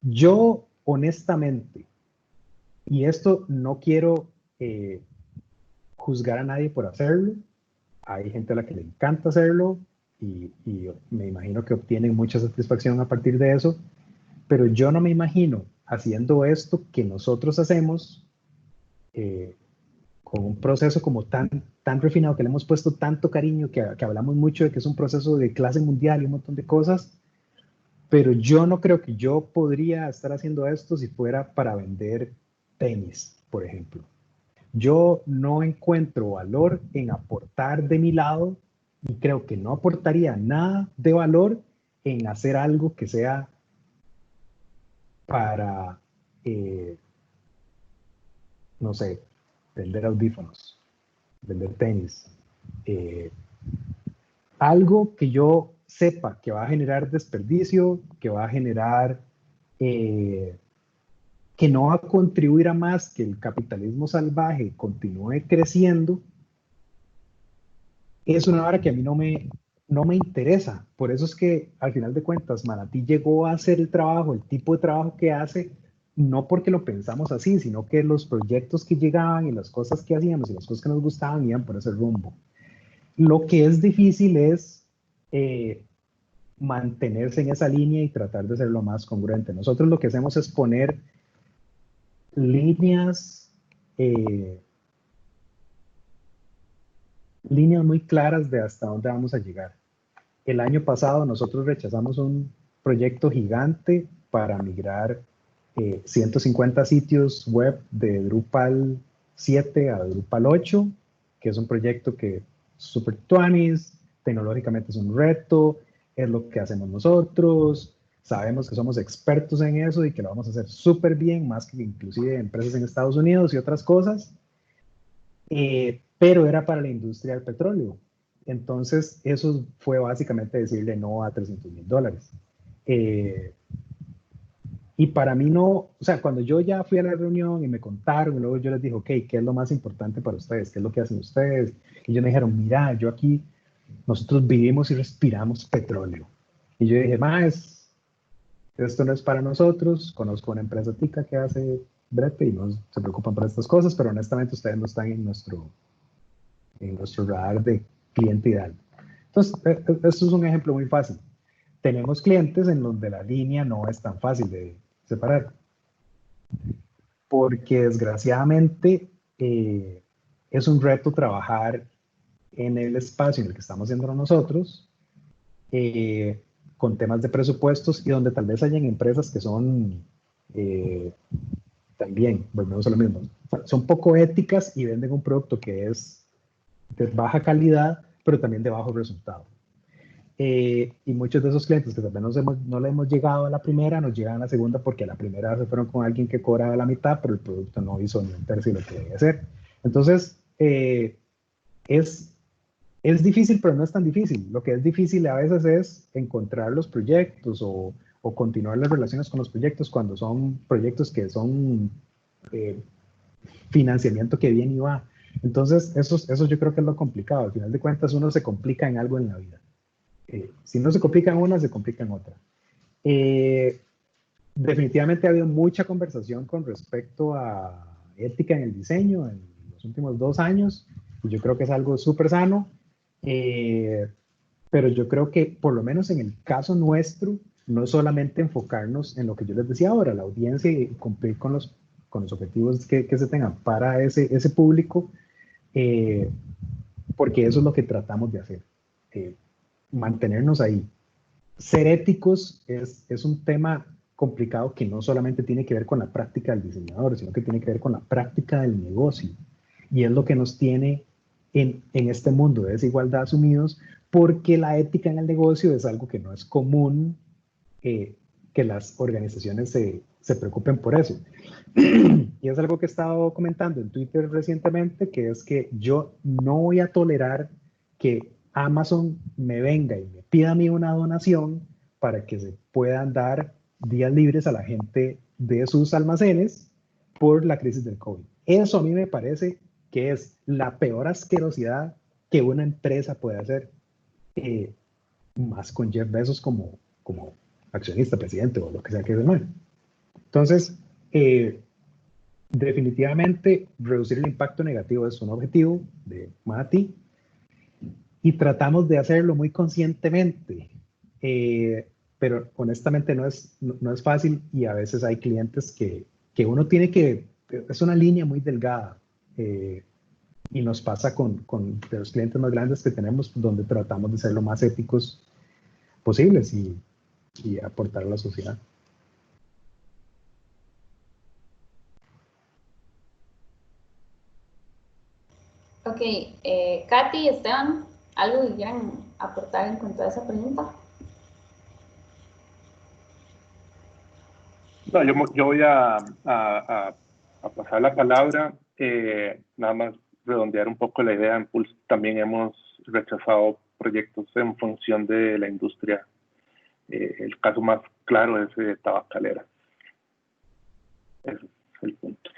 Yo, honestamente, y esto no quiero juzgar a nadie por hacerlo, hay gente a la que le encanta hacerlo y me imagino que obtienen mucha satisfacción a partir de eso, pero yo no me imagino haciendo esto que nosotros hacemos con un proceso como tan refinado, que le hemos puesto tanto cariño, que hablamos mucho de que es un proceso de clase mundial y un montón de cosas, pero yo no creo que yo podría estar haciendo esto si fuera para vender tenis, por ejemplo. Yo no encuentro valor en aportar de mi lado y creo que no aportaría nada de valor en hacer algo que sea para, no sé, vender audífonos, vender tenis. Algo que yo sepa que va a generar desperdicio, que va a generar, que no va a contribuir a más que el capitalismo salvaje continúe creciendo, es una vara que a mí no me interesa. Por eso es que al final de cuentas Manatí llegó a hacer el trabajo, el tipo de trabajo que hace, no porque lo pensamos así, sino que los proyectos que llegaban y las cosas que hacíamos y las cosas que nos gustaban iban por ese rumbo. Lo que es difícil es mantenerse en esa línea y tratar de ser lo más congruente. Nosotros lo que hacemos es poner líneas muy claras de hasta dónde vamos a llegar. El año pasado nosotros rechazamos un proyecto gigante para migrar 150 sitios web de Drupal 7 a Drupal 8, que es un proyecto que es súper tuanis, tecnológicamente es un reto, es lo que hacemos nosotros, sabemos que somos expertos en eso y que lo vamos a hacer súper bien, más que inclusive empresas en Estados Unidos y otras cosas, pero era para la industria del petróleo. Entonces, eso fue básicamente decirle no a $300,000. Y para mí no, o sea, cuando yo ya fui a la reunión y me contaron, y luego yo les dije, ok, ¿qué es lo más importante para ustedes? ¿Qué es lo que hacen ustedes? Y ellos me dijeron, mira, yo aquí, nosotros vivimos y respiramos petróleo. Y yo dije, más, esto no es para nosotros, conozco una empresa tica que hace brete y no se preocupan por estas cosas, pero honestamente ustedes no están en nuestro radar de cliente ideal. Entonces, esto es un ejemplo muy fácil. Tenemos clientes en donde la línea no es tan fácil de separar, porque desgraciadamente es un reto trabajar en el espacio en el que estamos haciendo nosotros, con temas de presupuestos y donde tal vez hayan empresas que son también, volvemos a lo mismo, son poco éticas y venden un producto que es de baja calidad, pero también de bajo resultado. Y muchos de esos clientes que tal vez no le hemos llegado a la primera, nos llegan a la segunda porque a la primera se fueron con alguien que cobraba la mitad, pero el producto no hizo ni un tercio de lo que debía hacer. Entonces, es difícil, pero no es tan difícil. Lo que es difícil a veces es encontrar los proyectos o continuar las relaciones con los proyectos cuando son proyectos que son financiamiento que viene y va. Entonces, eso yo creo que es lo complicado. Al final de cuentas, uno se complica en algo en la vida. Si no se complica en una, se complica en otra. Definitivamente ha habido mucha conversación con respecto a ética en el diseño en los últimos 2 años, y yo creo que es algo súper sano, pero yo creo que por lo menos en el caso nuestro, no es solamente enfocarnos en lo que yo les decía ahora, la audiencia y cumplir con los con los objetivos que se tengan para ese público, porque eso es lo que tratamos de hacer, mantenernos ahí. Ser éticos es un tema complicado que no solamente tiene que ver con la práctica del diseñador, sino que tiene que ver con la práctica del negocio. Y es lo que nos tiene en este mundo de desigualdad sumidos, porque la ética en el negocio es algo que no es común que las organizaciones se preocupen por eso. Y es algo que he estado comentando en Twitter recientemente, que es que yo no voy a tolerar que Amazon me venga y me pida a mí una donación para que se puedan dar días libres a la gente de sus almacenes por la crisis del COVID. Eso a mí me parece que es la peor asquerosidad que una empresa puede hacer, más con Jeff Bezos como accionista, presidente o lo que sea que se mueva. Entonces, definitivamente reducir el impacto negativo es un objetivo de Manatí y tratamos de hacerlo muy conscientemente, pero honestamente no es fácil y a veces hay clientes que uno tiene que, es una línea muy delgada, y nos pasa con los clientes más grandes que tenemos, donde tratamos de ser lo más éticos posibles y aportar a la sociedad. Ok, Katy, Esteban, ¿algo que quieran aportar en cuanto a esa pregunta? No, yo voy a pasar la palabra, nada más redondear un poco la idea. En Pulse también hemos rechazado proyectos en función de la industria. El caso más claro es tabacalera. Ese es el punto.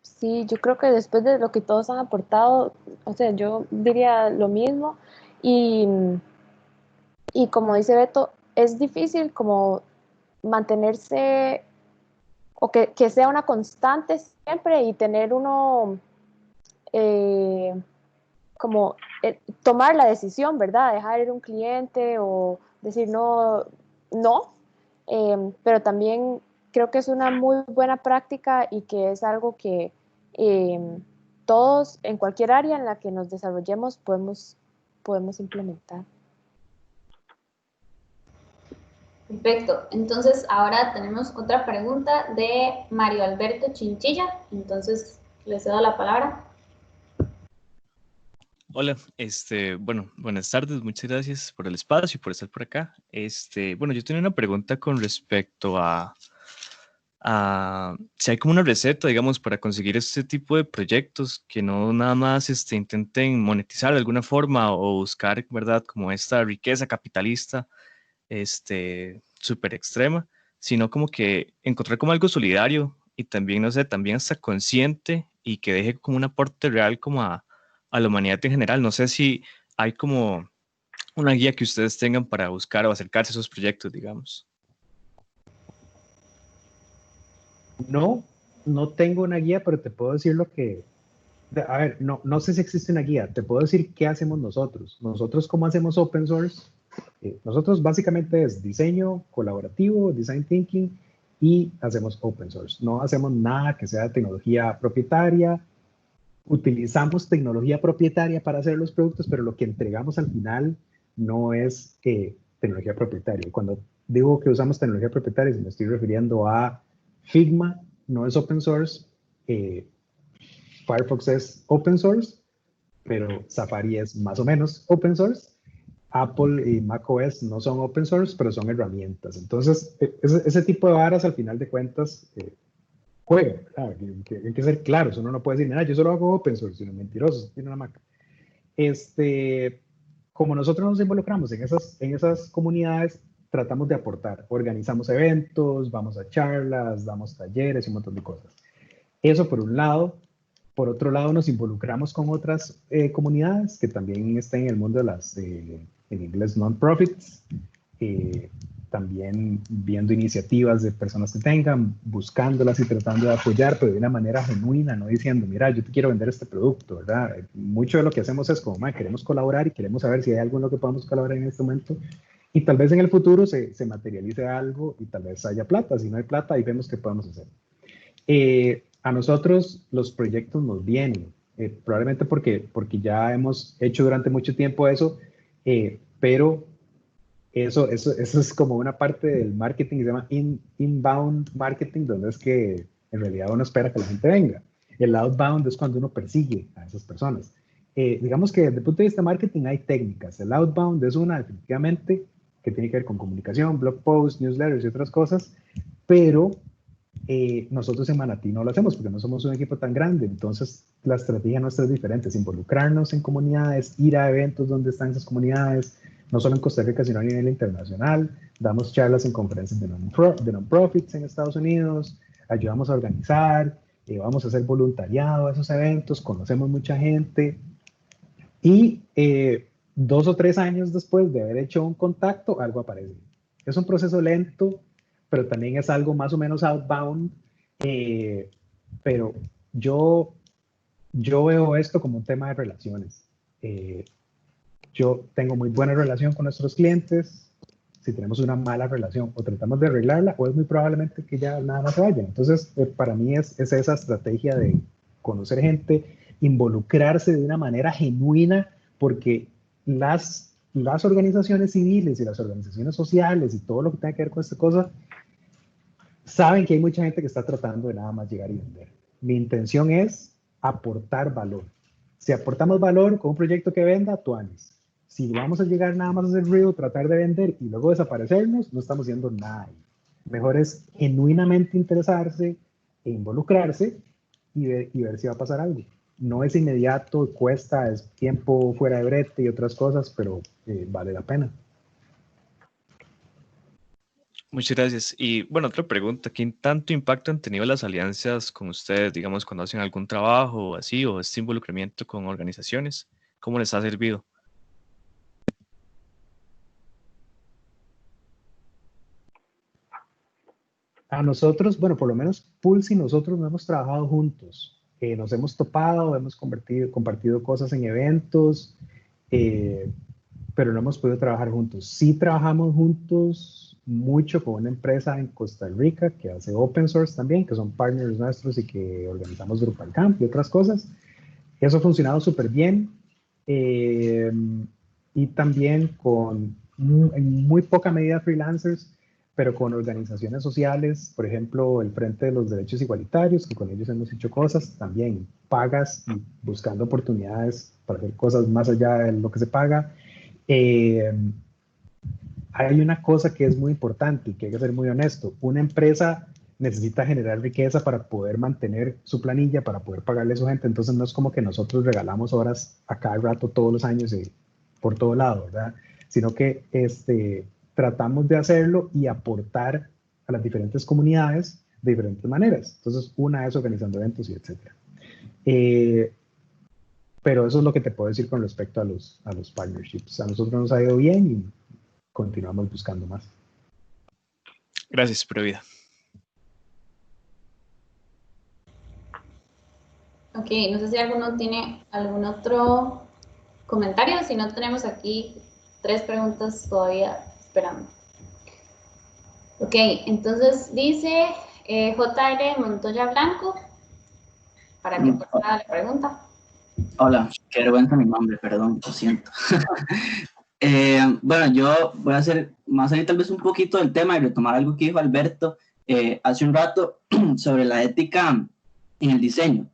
Sí, yo creo que después de lo que todos han aportado, o sea, yo diría lo mismo y como dice Beto, es difícil como mantenerse o que sea una constante siempre y tener uno como tomar la decisión, ¿verdad? Dejar ir un cliente o decir no, pero también creo que es una muy buena práctica y que es algo que todos en cualquier área en la que nos desarrollemos podemos implementar. Perfecto, entonces ahora tenemos otra pregunta de Mario Alberto Chinchilla, entonces le cedo la palabra. Hola, bueno, buenas tardes, muchas gracias por el espacio y por estar por acá. Bueno, yo tenía una pregunta con respecto a si hay como una receta, digamos, para conseguir este tipo de proyectos que no nada más intenten monetizar de alguna forma o buscar, ¿verdad?, como esta riqueza capitalista súper extrema, sino como que encontrar como algo solidario y también, no sé, también hasta consciente y que deje como un aporte real como a la humanidad en general. No sé si hay como una guía que ustedes tengan para buscar o acercarse a esos proyectos, digamos. No tengo una guía, pero te puedo decir lo que... A ver, no sé si existe una guía, te puedo decir qué hacemos nosotros. Nosotros, ¿cómo hacemos open source? Nosotros básicamente es diseño colaborativo, design thinking, y hacemos open source. No hacemos nada que sea tecnología propietaria. Utilizamos tecnología propietaria para hacer los productos, pero lo que entregamos al final no es tecnología propietaria. Cuando digo que usamos tecnología propietaria, me estoy refiriendo a Figma, no es open source. Firefox es open source, pero Safari es más o menos open source. Apple y macOS no son open source, pero son herramientas. Entonces, ese tipo de varas, al final de cuentas, juegan. Hay que ser claros. Uno no puede decir, mira, yo solo hago open source, sino mentirosos, tiene una Mac. Como nosotros nos involucramos en esas comunidades, tratamos de aportar. Organizamos eventos, vamos a charlas, damos talleres y un montón de cosas. Eso por un lado. Por otro lado, nos involucramos con otras comunidades que también están en el mundo de las, en inglés, non-profits, también viendo iniciativas de personas que tengan, buscándolas y tratando de apoyar, pero de una manera genuina, no diciendo, mira, yo te quiero vender este producto, ¿verdad? Mucho de lo que hacemos es como, queremos colaborar y queremos saber si hay algo en lo que podamos colaborar en este momento, y tal vez en el futuro se materialice algo y tal vez haya plata. Si no hay plata, ahí vemos qué podemos hacer. A nosotros los proyectos nos vienen, probablemente porque ya hemos hecho durante mucho tiempo eso, pero eso es como una parte del marketing que se llama inbound marketing, donde es que en realidad uno espera que la gente venga. El outbound es cuando uno persigue a esas personas. Digamos que desde el punto de vista de marketing hay técnicas. El outbound es una definitivamente que tiene que ver con comunicación, blog posts, newsletters y otras cosas, pero nosotros en Manatí no lo hacemos porque no somos un equipo tan grande, entonces la estrategia nuestra es diferente, es involucrarnos en comunidades, ir a eventos donde están esas comunidades, no solo en Costa Rica, sino a nivel internacional, damos charlas en conferencias de non-profits en Estados Unidos, ayudamos a organizar, vamos a hacer voluntariado a esos eventos, conocemos mucha gente y 2 o 3 años después de haber hecho un contacto, algo aparece. Es un proceso lento, pero también es algo más o menos outbound, pero yo veo esto como un tema de relaciones. Yo tengo muy buena relación con nuestros clientes. Si tenemos una mala relación o tratamos de arreglarla, o es muy probablemente que ya nada más se vaya. Entonces, para mí es esa estrategia de conocer gente, involucrarse de una manera genuina, porque las organizaciones civiles y las organizaciones sociales y todo lo que tenga que ver con esta cosa, saben que hay mucha gente que está tratando de nada más llegar y vender. Mi intención es aportar valor. Si aportamos valor con un proyecto que venda, tuanis. Si vamos a llegar nada más a hacer ruido, tratar de vender y luego desaparecernos, no estamos haciendo nada ahí. Mejor es genuinamente interesarse e involucrarse y ver si va a pasar algo. No es inmediato, cuesta, es tiempo fuera de brete y otras cosas, pero vale la pena. Muchas gracias. Y bueno, otra pregunta, ¿qué tanto impacto han tenido las alianzas con ustedes, digamos, cuando hacen algún trabajo o así, o este involucramiento con organizaciones? ¿Cómo les ha servido? A nosotros, bueno, por lo menos Pulse y nosotros no hemos trabajado juntos. Nos hemos topado, hemos compartido cosas en eventos, pero no hemos podido trabajar juntos. Sí trabajamos juntos mucho con una empresa en Costa Rica que hace open source también, que son partners nuestros y que organizamos Drupal Camp y otras cosas. Eso ha funcionado súper bien. Y también en muy poca medida freelancers, pero con organizaciones sociales, por ejemplo, el Frente de los Derechos Igualitarios, que con ellos hemos hecho cosas, también pagas y buscando oportunidades para hacer cosas más allá de lo que se paga. Hay una cosa que es muy importante y que hay que ser muy honesto. Una empresa necesita generar riqueza para poder mantener su planilla, para poder pagarle a su gente. Entonces no es como que nosotros regalamos horas a cada rato todos los años por todo lado, ¿verdad? Sino que tratamos de hacerlo y aportar a las diferentes comunidades de diferentes maneras. Entonces una es organizando eventos y etcétera. Pero eso es lo que te puedo decir con respecto a los partnerships. A nosotros nos ha ido bien y continuamos buscando más. Gracias, pura vida. Ok, no sé si alguno tiene algún otro comentario. Si no, tenemos aquí 3 preguntas todavía esperando. Ok, entonces dice JR Montoya Blanco, para que pueda la pregunta. Hola, qué vergüenza mi nombre, perdón, lo siento. Bueno, yo voy a hacer más ahí tal vez un poquito del tema y retomar algo que dijo Alberto hace un rato sobre la ética en el diseño.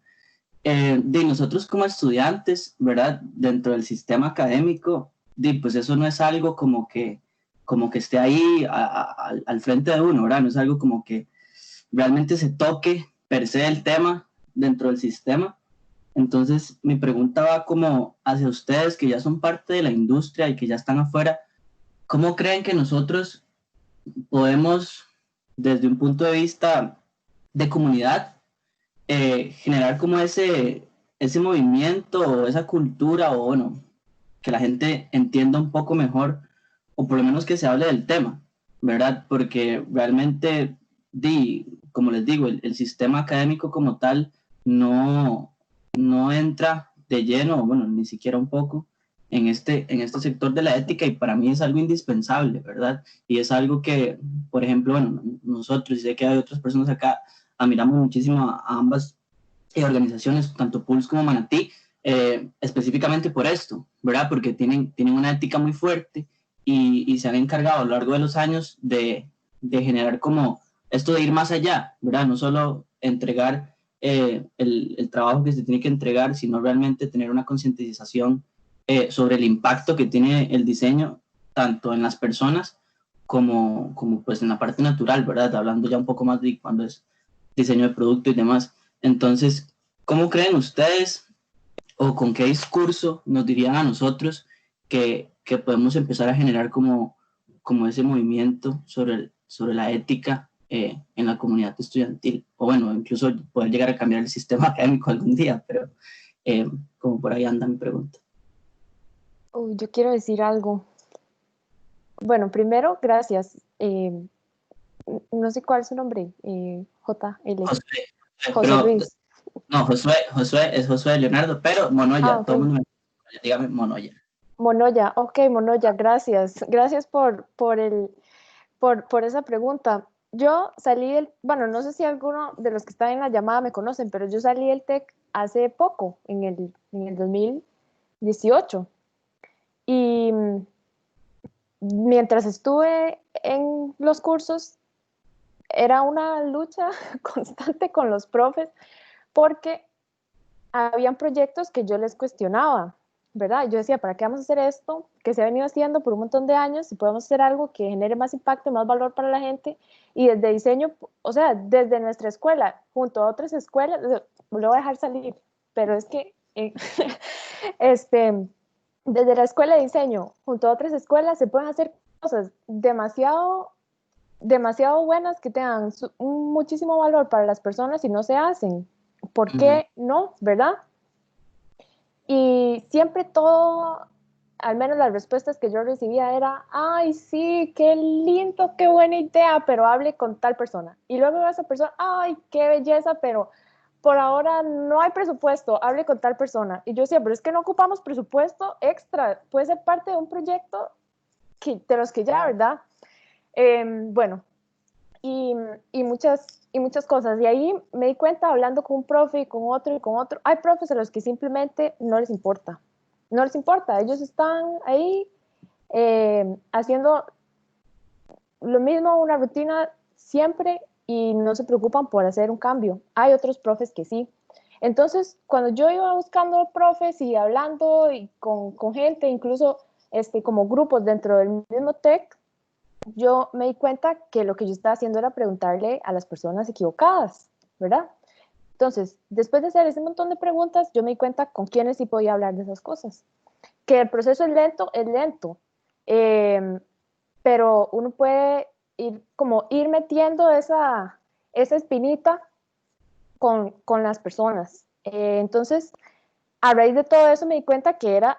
De nosotros como estudiantes, ¿verdad? Dentro del sistema académico, pues eso no es algo como que esté ahí al frente de uno, ¿verdad? No es algo como que realmente se toque per se el tema dentro del sistema. Entonces, mi pregunta va como hacia ustedes que ya son parte de la industria y que ya están afuera. ¿Cómo creen que nosotros podemos, desde un punto de vista de comunidad, generar como ese movimiento o esa cultura o bueno, que la gente entienda un poco mejor o por lo menos que se hable del tema, ¿verdad? Porque realmente, como les digo, el sistema académico como tal no entra de lleno, bueno, ni siquiera un poco, en este sector de la ética y para mí es algo indispensable, ¿verdad? Y es algo que, por ejemplo, bueno, nosotros, y sé que hay otras personas acá, admiramos muchísimo a ambas organizaciones, tanto Pulse como Manatí, específicamente por esto, ¿verdad? Porque tienen una ética muy fuerte y se han encargado a lo largo de los años de generar como esto de ir más allá, ¿verdad? No solo entregar el trabajo que se tiene que entregar, sino realmente tener una concientización sobre el impacto que tiene el diseño, tanto en las personas como pues en la parte natural, ¿verdad? Hablando ya un poco más de cuando es diseño de producto y demás. Entonces, ¿cómo creen ustedes o con qué discurso nos dirían a nosotros que podemos empezar a generar como ese movimiento sobre la ética en la comunidad estudiantil? O bueno, incluso poder llegar a cambiar el sistema académico algún día, pero como por ahí anda mi pregunta. Yo quiero decir algo. Bueno, primero, gracias. No sé cuál es su nombre. JL. José Luis. No, Josué es Josué Leonardo, pero Monoya, Okay. todo el mundo dígame Monoya. Monoya, ok, Monoya, gracias. Gracias por esa pregunta. Yo salí bueno, no sé si alguno de los que están en la llamada me conocen, pero yo salí del TEC hace poco, en el 2018. Y mientras estuve en los cursos, era una lucha constante con los profes, porque habían proyectos que yo les cuestionaba, ¿verdad? Yo decía, ¿para qué vamos a hacer esto? Que se ha venido haciendo por un montón de años, si podemos hacer algo que genere más impacto, más valor para la gente, y desde diseño, o sea, desde nuestra escuela, junto a otras escuelas, lo voy a dejar salir, pero es que, desde la escuela de diseño, junto a otras escuelas, se pueden hacer cosas demasiado buenas que tengan muchísimo valor para las personas y no se hacen. ¿Por qué no? ¿Verdad? Y siempre todo, al menos las respuestas que yo recibía era, ay, sí, qué lindo, qué buena idea, pero hable con tal persona. Y luego esa persona, ay, qué belleza, pero por ahora no hay presupuesto, hable con tal persona. Y yo decía, pero es que no ocupamos presupuesto extra, puede ser parte de un proyecto de los que ya, ¿verdad? Bueno, y muchas cosas. Y ahí me di cuenta, hablando con un profe y con otro, hay profes a los que simplemente no les importa. No les importa, ellos están ahí haciendo lo mismo, una rutina siempre, y no se preocupan por hacer un cambio. Hay otros profes que sí. Entonces, cuando yo iba buscando profes y hablando y con gente, incluso como grupos dentro del mismo TEC, yo me di cuenta que lo que yo estaba haciendo era preguntarle a las personas equivocadas, ¿verdad? Entonces, después de hacer ese montón de preguntas, yo me di cuenta con quiénes sí podía hablar de esas cosas. Que el proceso es lento, pero uno puede ir metiendo esa espinita con las personas. Entonces, a raíz de todo eso me di cuenta que era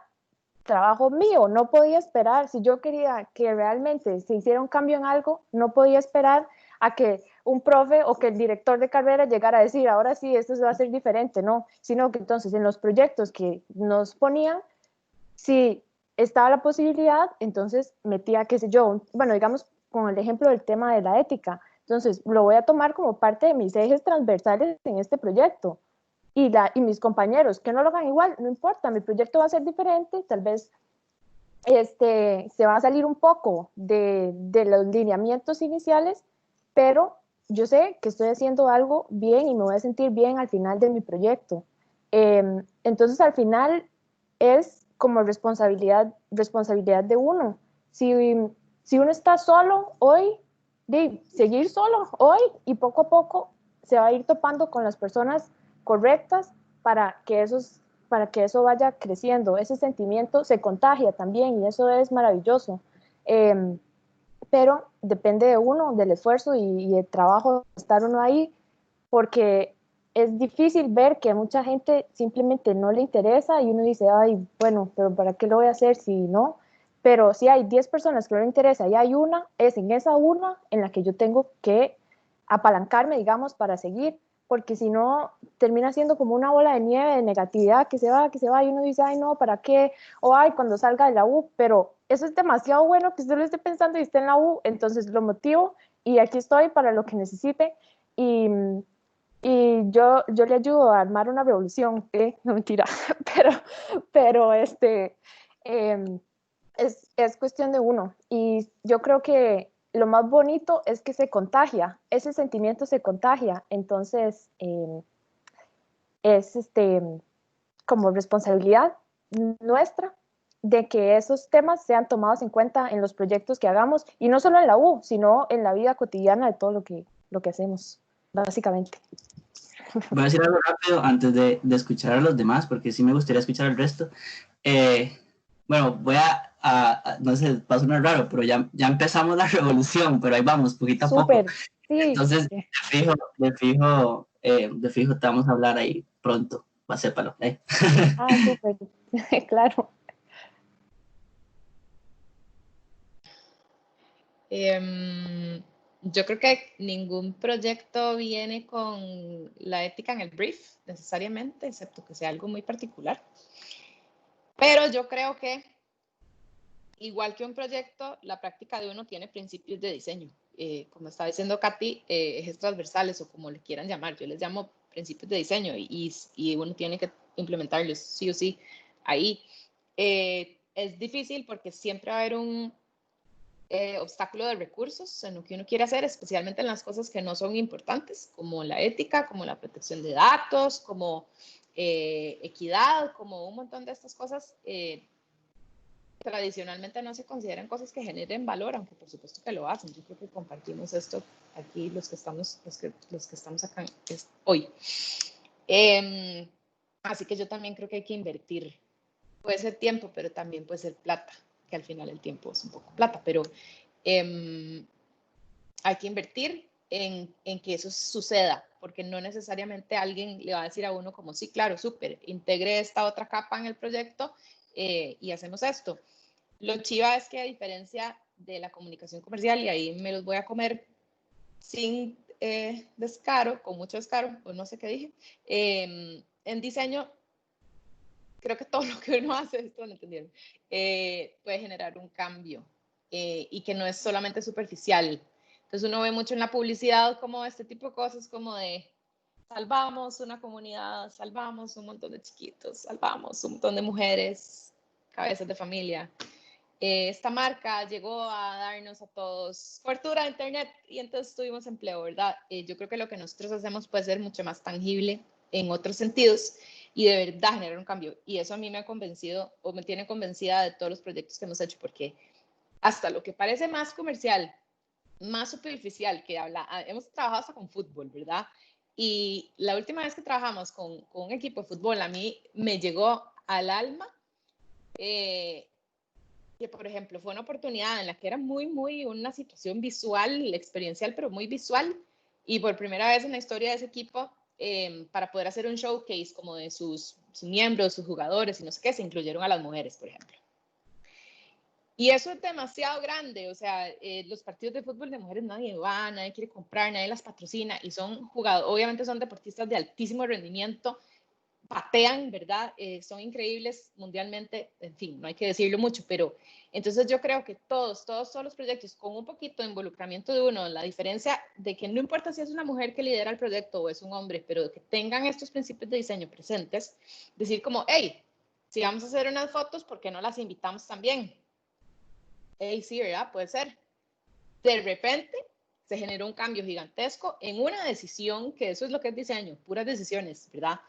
trabajo mío, no podía esperar. Si yo quería que realmente se hiciera un cambio en algo, no podía esperar a que un profe o que el director de carrera llegara a decir, ahora sí, esto se va a hacer diferente, no, sino que entonces en los proyectos que nos ponían, si estaba la posibilidad, entonces metía, qué sé yo, bueno, digamos con el ejemplo del tema de la ética, entonces lo voy a tomar como parte de mis ejes transversales en este proyecto. Y mis compañeros que no lo hagan igual, no importa, mi proyecto va a ser diferente, tal vez se va a salir un poco de los lineamientos iniciales, pero yo sé que estoy haciendo algo bien y me voy a sentir bien al final de mi proyecto. Entonces, al final es como responsabilidad de uno. Si uno está solo hoy, seguir solo hoy, y poco a poco se va a ir topando con las personas correctas para que eso vaya creciendo. Ese sentimiento se contagia también y eso es maravilloso. Pero depende de uno, del esfuerzo y del trabajo de estar uno ahí, porque es difícil ver que a mucha gente simplemente no le interesa y uno dice, ay, bueno, pero ¿para qué lo voy a hacer si no? Pero si hay 10 personas que no le interesa y hay una, es en esa una en la que yo tengo que apalancarme, digamos, para seguir, porque si no, termina siendo como una bola de nieve de negatividad que se va, y uno dice, ay, no, ¿para qué? O ay, cuando salga de la U, pero eso es demasiado bueno que usted lo esté pensando y esté en la U, entonces lo motivo y aquí estoy para lo que necesite. Y y yo le ayudo a armar una revolución, no mentira, pero es cuestión de uno. Y yo creo que lo más bonito es que se contagia, ese sentimiento se contagia, entonces es como responsabilidad nuestra de que esos temas sean tomados en cuenta en los proyectos que hagamos, y no solo en la U, sino en la vida cotidiana de todo lo que hacemos, básicamente. Voy a decir algo rápido antes de escuchar a los demás, porque sí me gustaría escuchar al resto. Bueno, voy no sé, va a sonar raro, pero ya empezamos la revolución, pero ahí vamos, poquito a poco. Sí. Entonces, de fijo te vamos a hablar ahí pronto, va a ser para súper, claro. Yo creo que ningún proyecto viene con la ética en el brief, necesariamente, excepto que sea algo muy particular. Pero yo creo que, igual que un proyecto, la práctica de uno tiene principios de diseño. Como estaba diciendo Katy, ejes transversales o como le quieran llamar, yo les llamo principios de diseño y uno tiene que implementarlos sí o sí ahí. Es difícil porque siempre va a haber un obstáculo de recursos en lo que uno quiere hacer, especialmente en las cosas que no son importantes, como la ética, como la protección de datos, como equidad, como un montón de estas cosas. Tradicionalmente no se consideran cosas que generen valor, aunque por supuesto que lo hacen. Yo creo que compartimos esto aquí los que estamos acá hoy. Así que yo también creo que hay que invertir. Puede ser tiempo, pero también puede ser plata, que al final el tiempo es un poco plata, pero hay que invertir en que eso suceda, porque no necesariamente alguien le va a decir a uno como, sí, claro, súper, integre esta otra capa en el proyecto y hacemos esto. Lo chiva es que, a diferencia de la comunicación comercial, y ahí me los voy a comer sin descaro, con mucho descaro, o no sé qué dije, en diseño, creo que todo lo que uno hace, esto lo entendieron, puede generar un cambio y que no es solamente superficial. Entonces uno ve mucho en la publicidad como este tipo de cosas como de salvamos una comunidad, salvamos un montón de chiquitos, salvamos un montón de mujeres, cabezas de familia. Esta marca llegó a darnos a todos cobertura de internet y entonces tuvimos empleo, ¿verdad? Yo creo que lo que nosotros hacemos puede ser mucho más tangible en otros sentidos y de verdad generar un cambio. Y eso a mí me ha convencido o me tiene convencida de todos los proyectos que hemos hecho, porque hasta lo que parece más comercial, más superficial, que hemos trabajado hasta con fútbol, ¿verdad? Y la última vez que trabajamos con un equipo de fútbol, a mí me llegó al alma que, por ejemplo, fue una oportunidad en la que era muy una situación visual, experiencial, pero muy visual, y por primera vez en la historia de ese equipo, para poder hacer un showcase como de sus miembros, sus jugadores y no sé qué, se incluyeron a las mujeres, por ejemplo. Y eso es demasiado grande, o sea, los partidos de fútbol de mujeres nadie va, nadie quiere comprar, nadie las patrocina, y son jugadores, obviamente son deportistas de altísimo rendimiento, patean, ¿verdad? Son increíbles mundialmente, en fin, no hay que decirlo mucho, pero entonces yo creo que todos los proyectos con un poquito de involucramiento de uno, la diferencia de que no importa si es una mujer que lidera el proyecto o es un hombre, pero que tengan estos principios de diseño presentes, decir como, hey, si vamos a hacer unas fotos, ¿por qué no las invitamos también? Hey, sí, ¿verdad? Puede ser. De repente se generó un cambio gigantesco en una decisión, que eso es lo que es diseño, puras decisiones, ¿verdad?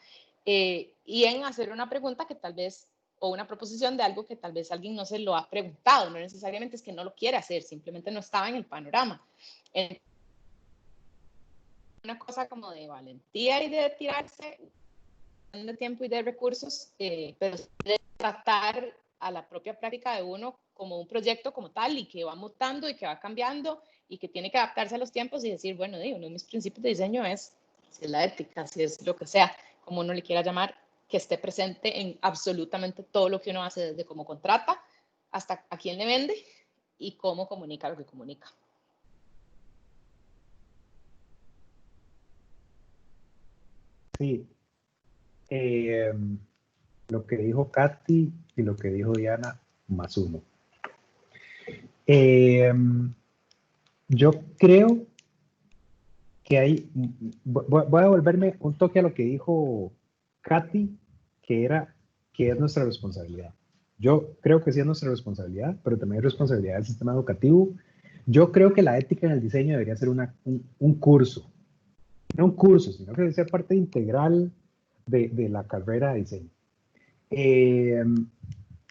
Y en hacer una pregunta que tal vez, o una proposición de algo que tal vez alguien no se lo ha preguntado, no necesariamente es que no lo quiere hacer, simplemente no estaba en el panorama. Una cosa como de valentía y de tirarse de tiempo y de recursos, pero de tratar a la propia práctica de uno como un proyecto como tal y que va mutando y que va cambiando y que tiene que adaptarse a los tiempos y decir, bueno, uno de mis principios de diseño es, si es la ética, si es lo que sea, como uno le quiera llamar, que esté presente en absolutamente todo lo que uno hace, desde cómo contrata hasta a quién le vende y cómo comunica lo que comunica. Sí. Lo que dijo Katy y lo que dijo Diana, más uno. Yo creo que hay, voy a volverme un toque a lo que dijo Katy, que es nuestra responsabilidad. Yo creo que sí es nuestra responsabilidad, pero también es responsabilidad del sistema educativo. Yo creo que la ética en el diseño debería ser un curso, no un curso, sino que debe ser parte integral de la carrera de diseño.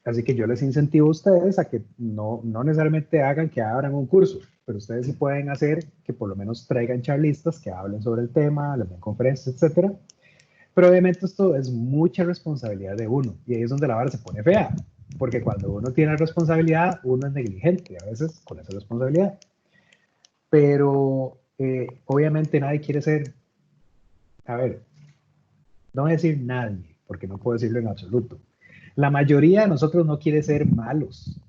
Así que yo les incentivo a ustedes a que no necesariamente hagan que abran un curso, pero ustedes sí pueden hacer que por lo menos traigan charlistas que hablen sobre el tema, les den conferencias, etcétera. Pero obviamente esto es mucha responsabilidad de uno, y ahí es donde la vara se pone fea, porque cuando uno tiene responsabilidad, uno es negligente a veces con esa responsabilidad. Pero obviamente nadie quiere ser, a ver, no voy a decir nadie, porque no puedo decirlo en absoluto. La mayoría de nosotros no quiere ser malos.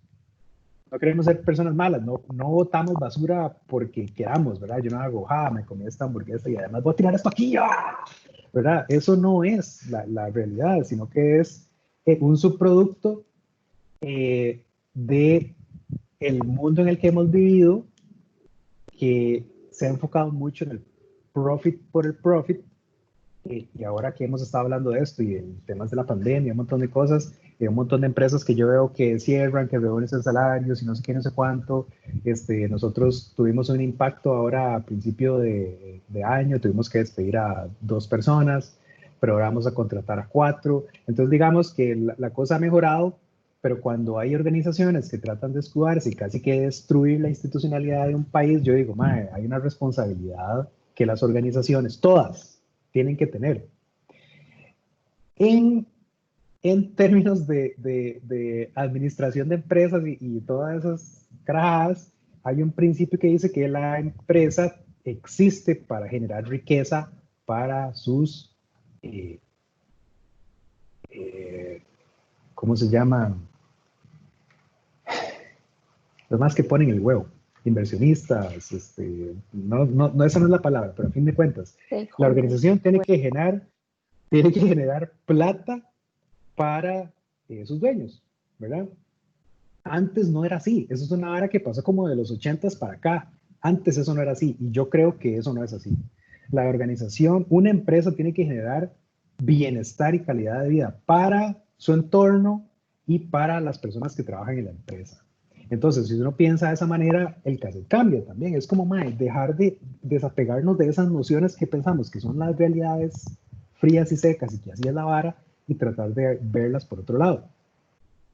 No queremos ser personas malas, no botamos basura porque queramos, ¿verdad? Yo no hago, me comí esta hamburguesa y además voy a tirar esto aquí, ¿verdad? Eso no es la realidad, sino que es un subproducto de el mundo en el que hemos vivido, que se ha enfocado mucho en el profit por el profit, y ahora que hemos estado hablando de esto y en temas de la pandemia, un montón de cosas, un montón de empresas que yo veo que cierran, que reducen salarios y no sé qué, no sé cuánto. Nosotros tuvimos un impacto ahora a principio de año, tuvimos que despedir a 2 personas, pero ahora vamos a contratar a 4. Entonces digamos que la cosa ha mejorado, pero cuando hay organizaciones que tratan de escudarse y casi que destruir la institucionalidad de un país, yo digo, hay una responsabilidad que las organizaciones, todas, tienen que tener. En términos de administración de empresas y todas esas carajadas, hay un principio que dice que la empresa existe para generar riqueza para sus, ¿cómo se llaman? Los más que ponen el huevo, inversionistas, esa no es la palabra, pero a fin de cuentas, la organización tiene que generar plata para sus dueños, ¿verdad? Antes no era así, eso es una vara que pasó como de los 80s para acá. Antes eso no era así, y yo creo que eso no es así. La organización, una empresa tiene que generar bienestar y calidad de vida para su entorno y para las personas que trabajan en la empresa. Entonces, si uno piensa de esa manera, el cassette cambia también. Es como, dejar de desapegarnos de esas nociones que pensamos que son las realidades frías y secas y que así es la vara, y tratar de verlas por otro lado.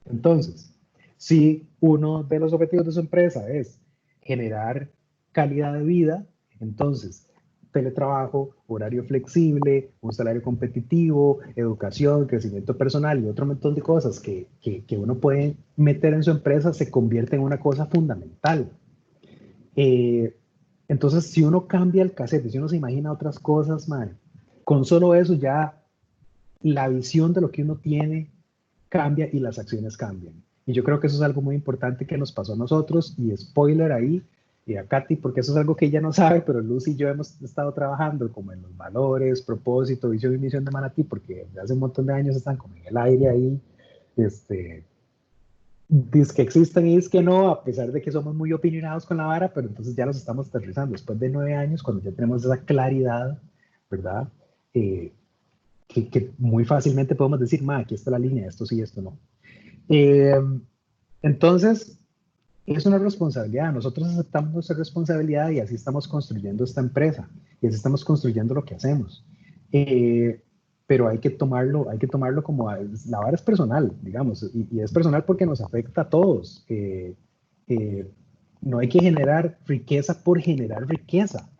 Entonces, si uno de los objetivos de su empresa es generar calidad de vida, entonces teletrabajo, horario flexible, un salario competitivo, educación, crecimiento personal y otro montón de cosas que uno puede meter en su empresa se convierte en una cosa fundamental. Entonces, si uno cambia el cassette, si uno se imagina otras cosas, con solo eso ya la visión de lo que uno tiene cambia y las acciones cambian. Y yo creo que eso es algo muy importante que nos pasó a nosotros, y spoiler ahí, y a Katy, porque eso es algo que ella no sabe, pero Lucy y yo hemos estado trabajando como en los valores, propósito, visión y misión de Manatí, porque hace un montón de años están como en el aire ahí, dice que existen y dice que no, a pesar de que somos muy opinionados con la vara, pero entonces ya los estamos aterrizando después de 9 años, cuando ya tenemos esa claridad, ¿verdad? Que muy fácilmente podemos decir, aquí está la línea, esto sí, esto no. Entonces, es una responsabilidad. Nosotros aceptamos nuestra responsabilidad y así estamos construyendo esta empresa y así estamos construyendo lo que hacemos. Pero hay que tomarlo como la vara es personal, digamos, y es personal porque nos afecta a todos. No hay que generar riqueza por generar riqueza.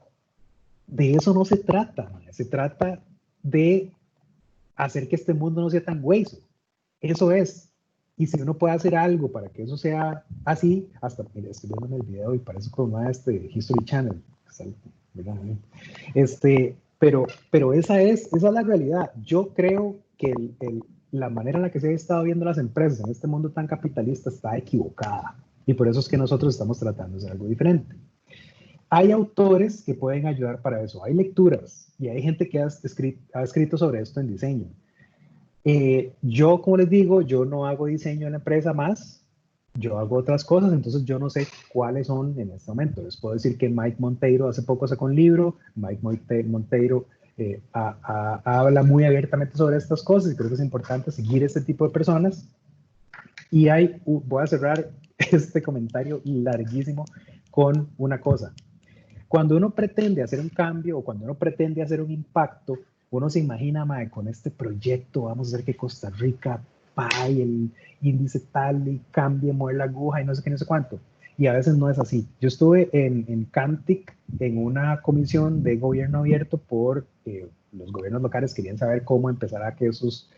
De eso no se trata, se trata de hacer que este mundo no sea tan hueso. Eso es. Y si uno puede hacer algo para que eso sea así, hasta, mira, estoy viendo en el video y parece como History Channel, ¿verdad? Pero esa es la realidad. Yo creo que la manera en la que se ha estado viendo las empresas en este mundo tan capitalista está equivocada, y por eso es que nosotros estamos tratando de hacer algo diferente. Hay autores que pueden ayudar para eso, hay lecturas y hay gente que ha escrito sobre esto en diseño. Yo, como les digo, yo no hago diseño en la empresa más, yo hago otras cosas, entonces yo no sé cuáles son en este momento. Les puedo decir que Mike Monteiro hace poco sacó un libro, Monteiro habla muy abiertamente sobre estas cosas y creo que es importante seguir este tipo de personas. Y voy a cerrar este comentario larguísimo con una cosa. Cuando uno pretende hacer un cambio o cuando uno pretende hacer un impacto, uno se imagina, mae, con este proyecto vamos a hacer que Costa Rica pague el índice tal y cambie, mueve la aguja y no sé qué, no sé cuánto. Y a veces no es así. Yo estuve en Cantic en una comisión de gobierno abierto por los gobiernos locales querían saber cómo empezar a que sus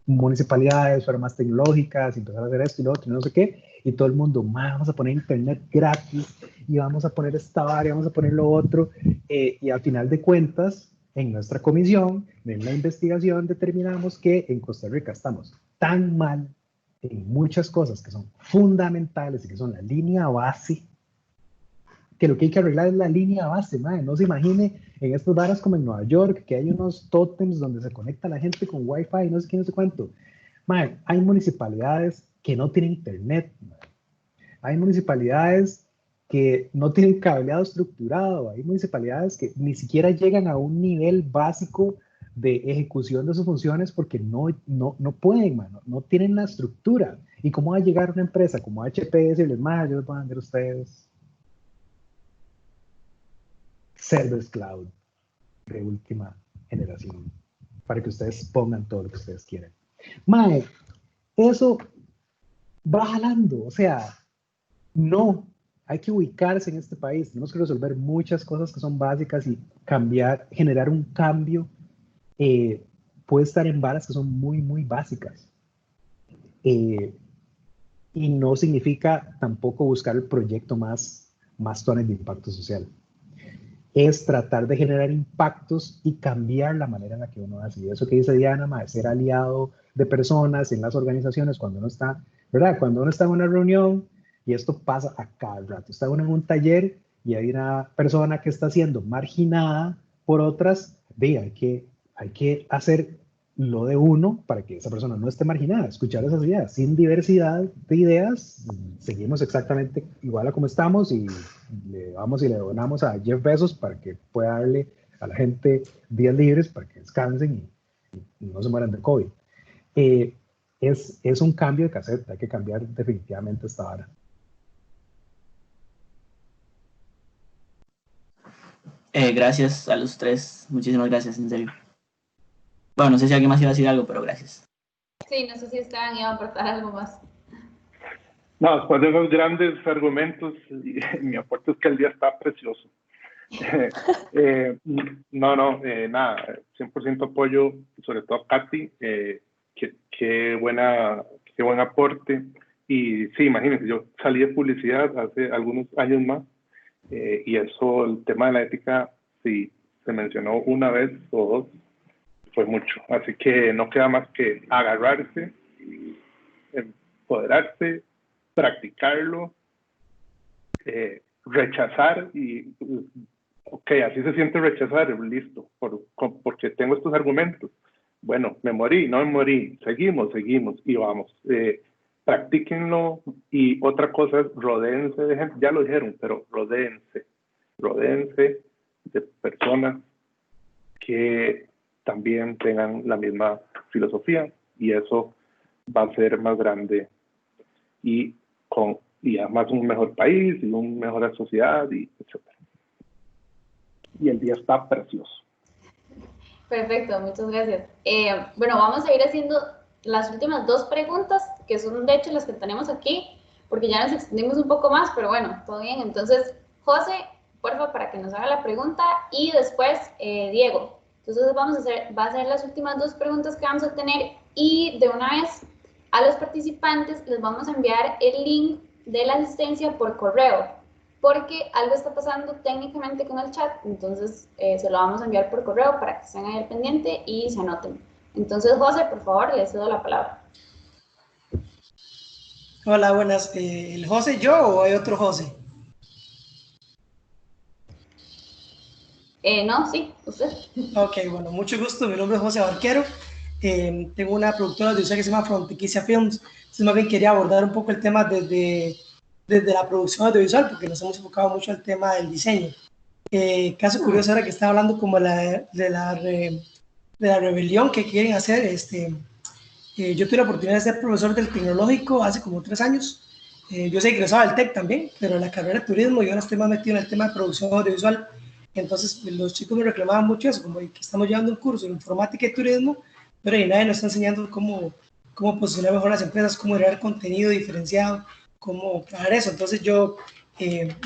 municipalidades fueran más tecnológicas, empezar a hacer esto y lo otro, y no sé qué, y todo el mundo, vamos a poner internet gratis, y vamos a poner esta área, vamos a poner lo otro, y al final de cuentas, en nuestra comisión, en la investigación, determinamos que en Costa Rica estamos tan mal en muchas cosas que son fundamentales y que son la línea base, que lo que hay que arreglar es la línea base, madre. No se imagine en estos bares como en Nueva York, que hay unos tótems donde se conecta la gente con Wi-Fi, no sé qué, no sé cuánto. Madre, hay municipalidades que no tienen internet, madre. Hay municipalidades que no tienen cableado estructurado, hay municipalidades que ni siquiera llegan a un nivel básico de ejecución de sus funciones porque no pueden, mano, no tienen la estructura. ¿Y cómo va a llegar una empresa como HP y decirles, madre, yo les voy a vender a ustedes Service Cloud de última generación para que ustedes pongan todo lo que ustedes quieren? Mae, eso va jalando, o sea, no, hay que ubicarse en este país, tenemos que resolver muchas cosas que son básicas y cambiar, generar un cambio, puede estar en varas que son muy, muy básicas. Y no significa tampoco buscar el proyecto más tones de impacto social. Es tratar de generar impactos y cambiar la manera en la que uno hace. Y eso que dice Diana, de ser aliado de personas en las organizaciones cuando uno está, ¿verdad? Cuando uno está en una reunión, y esto pasa a cada rato, está uno en un taller y hay una persona que está siendo marginada por otras, hay que hacer lo de uno para que esa persona no esté marginada, escuchar esas ideas. Sin diversidad de ideas, seguimos exactamente igual a como estamos y le vamos y le donamos a Jeff Bezos para que pueda darle a la gente días libres para que descansen y no se mueran de COVID. Es un cambio de caseta, hay que cambiar definitivamente esta vara. Gracias a los tres, muchísimas gracias, en serio. Bueno, no sé si alguien más iba a decir algo, pero gracias. Sí, no sé si Esteban iba a aportar algo más. No, después de esos grandes argumentos, mi aporte es que el día está precioso. Nada, 100% apoyo, sobre todo a Katy, qué buen aporte. Y sí, imagínense, yo salí de publicidad hace algunos años más, y eso, el tema de la ética, sí, se mencionó una vez o dos, fue mucho. Así que no queda más que agarrarse, empoderarse, practicarlo, rechazar y, ok, así se siente rechazar, listo, porque tengo estos argumentos. Bueno, me morí, no me morí, seguimos y vamos. Practíquenlo. Y otra cosa es rodéense de gente, ya lo dijeron, pero rodéense de personas que también tengan la misma filosofía, y eso va a ser más grande y además un mejor país y una mejor sociedad, y etc. Y el día está precioso. Perfecto, muchas gracias. Bueno, vamos a ir haciendo las últimas dos preguntas, que son de hecho las que tenemos aquí, porque ya nos extendimos un poco más, pero bueno, todo bien. Entonces, José, porfa, para que nos haga la pregunta, y después Diego. Entonces va a ser las últimas dos preguntas que vamos a tener, y de una vez a los participantes les vamos a enviar el link de la asistencia por correo, porque algo está pasando técnicamente con el chat, entonces se lo vamos a enviar por correo para que estén ahí al pendiente y se anoten. Entonces, José, por favor, le cedo la palabra. Hola, buenas. ¿El José yo o hay otro José? No, sí, usted. Ok, bueno, mucho gusto. Mi nombre es José Barquero. Tengo una productora de audiovisual que se llama Frontiquicia Films. Entonces, más bien quería abordar un poco el tema desde la producción audiovisual, porque nos hemos enfocado mucho al tema del diseño. Caso curioso ahora que estaba hablando como de la rebelión que quieren hacer. Yo tuve la oportunidad de ser profesor del tecnológico hace como 3 años. Yo soy egresado del TEC también, pero en la carrera de turismo yo ahora estoy más metido en el tema de producción audiovisual. Entonces los chicos me reclamaban mucho eso, como que estamos llevando un curso de informática y turismo, pero ahí nadie nos está enseñando cómo posicionar mejor las empresas, cómo crear contenido diferenciado, cómo trabajar eso. Entonces yo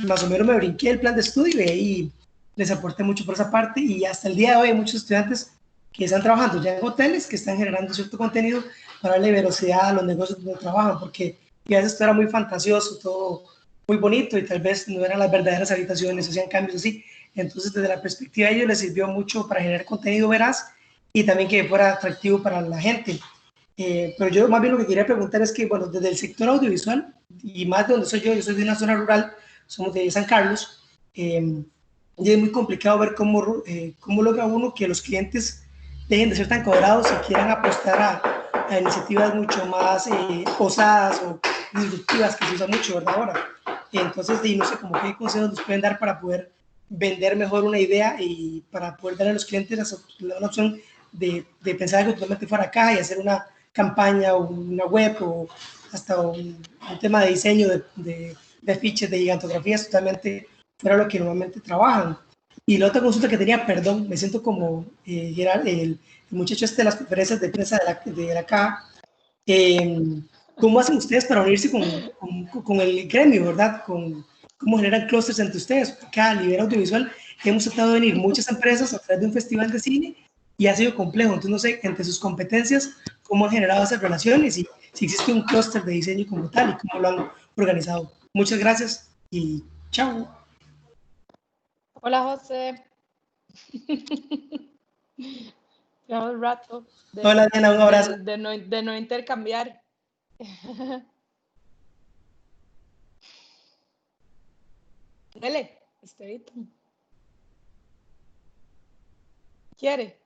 más o menos me brinqué el plan de estudio y ahí les aporté mucho por esa parte, y hasta el día de hoy hay muchos estudiantes que están trabajando ya en hoteles, que están generando cierto contenido para darle velocidad a los negocios donde trabajan, porque a veces todo era muy fantasioso, todo muy bonito, y tal vez no eran las verdaderas habitaciones, hacían cambios así. Entonces, desde la perspectiva de ellos, les sirvió mucho para generar contenido veraz y también que fuera atractivo para la gente. Pero yo más bien lo que quería preguntar es que, bueno, desde el sector audiovisual, y más de donde soy yo soy de una zona rural, somos de San Carlos, y es muy complicado ver cómo logra uno que los clientes dejen de ser tan cuadrados y quieran apostar a iniciativas mucho más osadas o disruptivas, que se usa mucho, ¿verdad? Ahora. Entonces, no sé, como qué consejos nos pueden dar para poder vender mejor una idea y para poder darle a los clientes la opción de pensar algo totalmente fuera de caja y hacer una campaña o una web o hasta un tema de diseño de fiches, de gigantografías totalmente fuera de lo que normalmente trabajan. Y la otra consulta que tenía, perdón, me siento como Gerard, el muchacho de las conferencias de prensa de la caja. ¿Cómo hacen ustedes para unirse con el gremio, verdad? ¿Cómo generan clústeres entre ustedes? Porque a nivel audiovisual hemos tratado de venir muchas empresas a través de un festival de cine y ha sido complejo. Entonces, no sé, entre sus competencias, ¿cómo han generado esas relaciones? Y si existe un clúster de diseño como tal y cómo lo han organizado. Muchas gracias y chao. Hola, José. Llevamos un rato Hola, Diana, un abrazo. de no intercambiar. Dele, Estevito. ¿Quiere?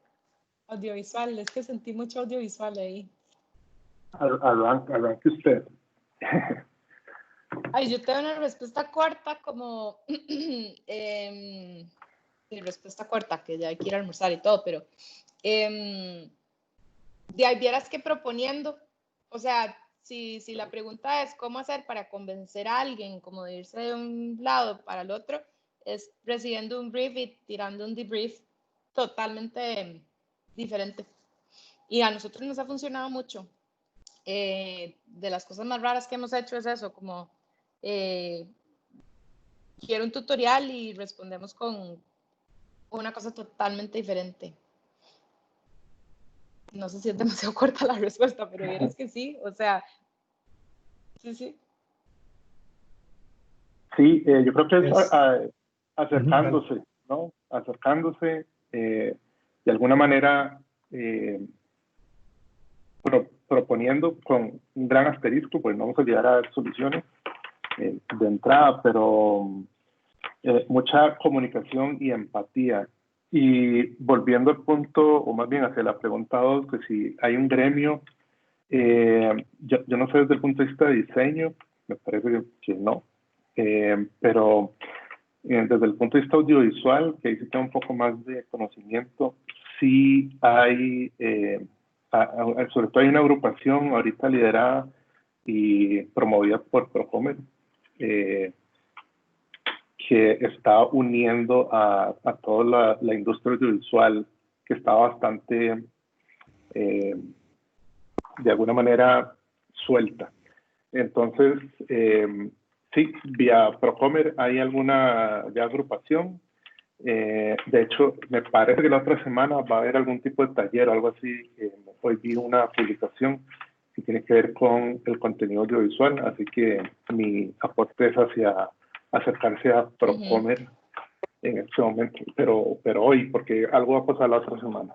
Audiovisual, es que sentí mucho audiovisual ahí. Arranque usted. Ay, yo tengo una respuesta corta como... respuesta corta, que ya hay que ir a almorzar y todo, pero... de ahí vieras que proponiendo, o sea, si la pregunta es cómo hacer para convencer a alguien como de irse de un lado para el otro, es recibiendo un brief y tirando un debrief totalmente diferente. Y a nosotros nos ha funcionado mucho. De las cosas más raras que hemos hecho es eso, como quiero un tutorial y respondemos con una cosa totalmente diferente. No sé si es demasiado corta la respuesta, pero vieras que sí, o sea, sí. Sí, yo creo que es acercándose, ¿no? Acercándose, de alguna manera, proponiendo con un gran asterisco, pues no vamos a llegar a dar soluciones de entrada, pero mucha comunicación y empatía. Y volviendo al punto, o más bien hacia la pregunta 2, que si hay un gremio, yo no sé desde el punto de vista de diseño, me parece que no, pero desde el punto de vista audiovisual, que ahí sí tengo un poco más de conocimiento, sí hay, sobre todo hay una agrupación ahorita liderada y promovida por Procomer, que está uniendo a toda la industria audiovisual, que está bastante, de alguna manera, suelta. Entonces, sí, vía Procomer hay alguna ya agrupación. De hecho, me parece que la otra semana va a haber algún tipo de taller o algo así. Hoy vi una publicación que tiene que ver con el contenido audiovisual, así que mi aporte es hacia acercarse a Procomer en este momento, pero hoy, porque algo va a pasar la otra semana.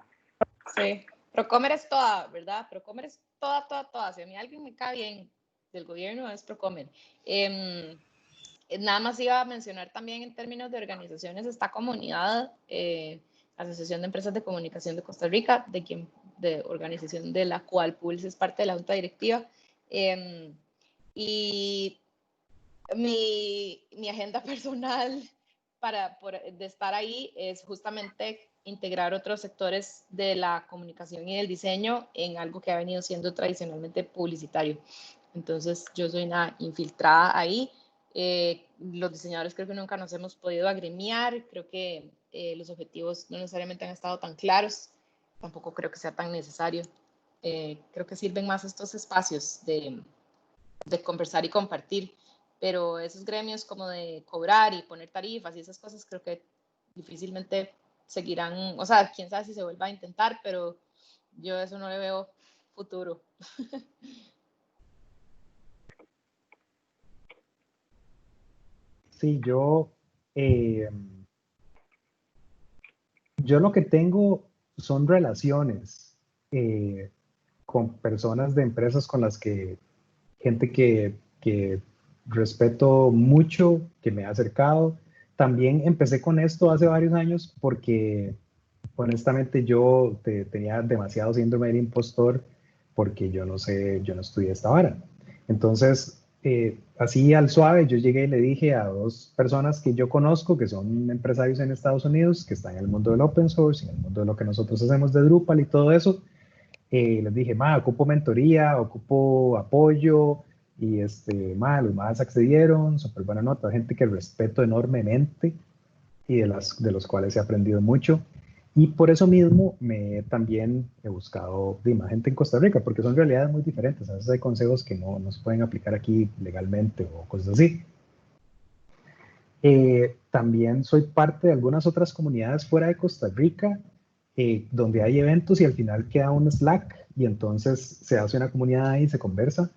Sí, Procomer es toda, ¿verdad? Procomer es toda. Si a mí alguien me cae bien del gobierno es Procomer. Nada más iba a mencionar también en términos de organizaciones esta comunidad, Asociación de Empresas de Comunicación de Costa Rica, de organización de la cual Pulse es parte de la junta directiva. Y mi agenda personal de estar ahí es justamente integrar otros sectores de la comunicación y del diseño en algo que ha venido siendo tradicionalmente publicitario. Entonces yo soy una infiltrada ahí. Los diseñadores creo que nunca nos hemos podido agremiar, creo que los objetivos no necesariamente han estado tan claros, tampoco creo que sea tan necesario. Creo que sirven más estos espacios de conversar y compartir, pero esos gremios como de cobrar y poner tarifas y esas cosas creo que difícilmente seguirán, o sea, quién sabe si se vuelva a intentar, pero yo eso no le veo futuro. Sí, yo lo que tengo son relaciones con personas de empresas con las que, gente que respeto mucho, que me ha acercado. También empecé con esto hace varios años porque honestamente yo tenía demasiado síndrome del impostor porque yo no estudié esta vara. Entonces, así al suave, yo llegué y le dije a dos personas que yo conozco, que son empresarios en Estados Unidos, que están en el mundo del open source, en el mundo de lo que nosotros hacemos de Drupal y todo eso. Les dije, ocupo mentoría, ocupo apoyo, y los más accedieron, súper buena nota, gente que respeto enormemente y de los cuales he aprendido mucho. Y por eso mismo también he buscado más gente en Costa Rica, porque son realidades muy diferentes. A veces hay consejos que no se pueden aplicar aquí legalmente o cosas así. También soy parte de algunas otras comunidades fuera de Costa Rica, donde hay eventos y al final queda un Slack y entonces se hace una comunidad ahí y se conversa.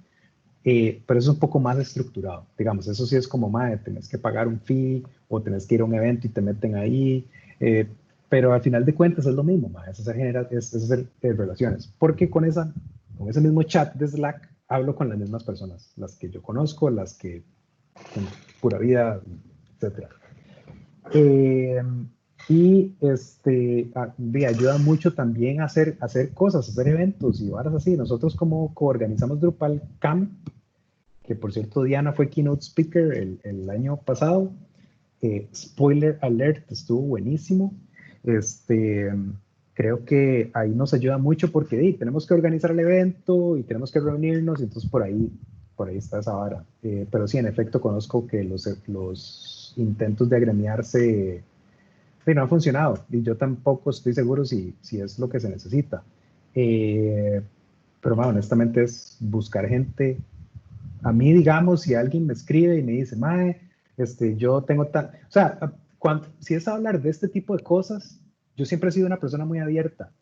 Pero eso es un poco más estructurado, digamos, eso sí es como, tenés que pagar un fee o tenés que ir a un evento y te meten ahí, pero al final de cuentas es lo mismo, eso se genera, es hacer relaciones, porque con ese mismo chat de Slack hablo con las mismas personas, las que yo conozco, las que con pura vida, etc. Y ayuda mucho también a hacer cosas, hacer eventos y varas así. Nosotros como coorganizamos Drupal Camp, que por cierto Diana fue keynote speaker el año pasado. Spoiler alert, estuvo buenísimo. Creo que ahí nos ayuda mucho porque tenemos que organizar el evento y tenemos que reunirnos, y entonces por ahí está esa vara. Pero sí, en efecto, conozco que los intentos de agremiarse no han funcionado y yo tampoco estoy seguro si es lo que se necesita. Pero honestamente es buscar gente. A mí, digamos, si alguien me escribe y me dice, yo tengo tal... O sea, si es hablar de este tipo de cosas, yo siempre he sido una persona muy abierta,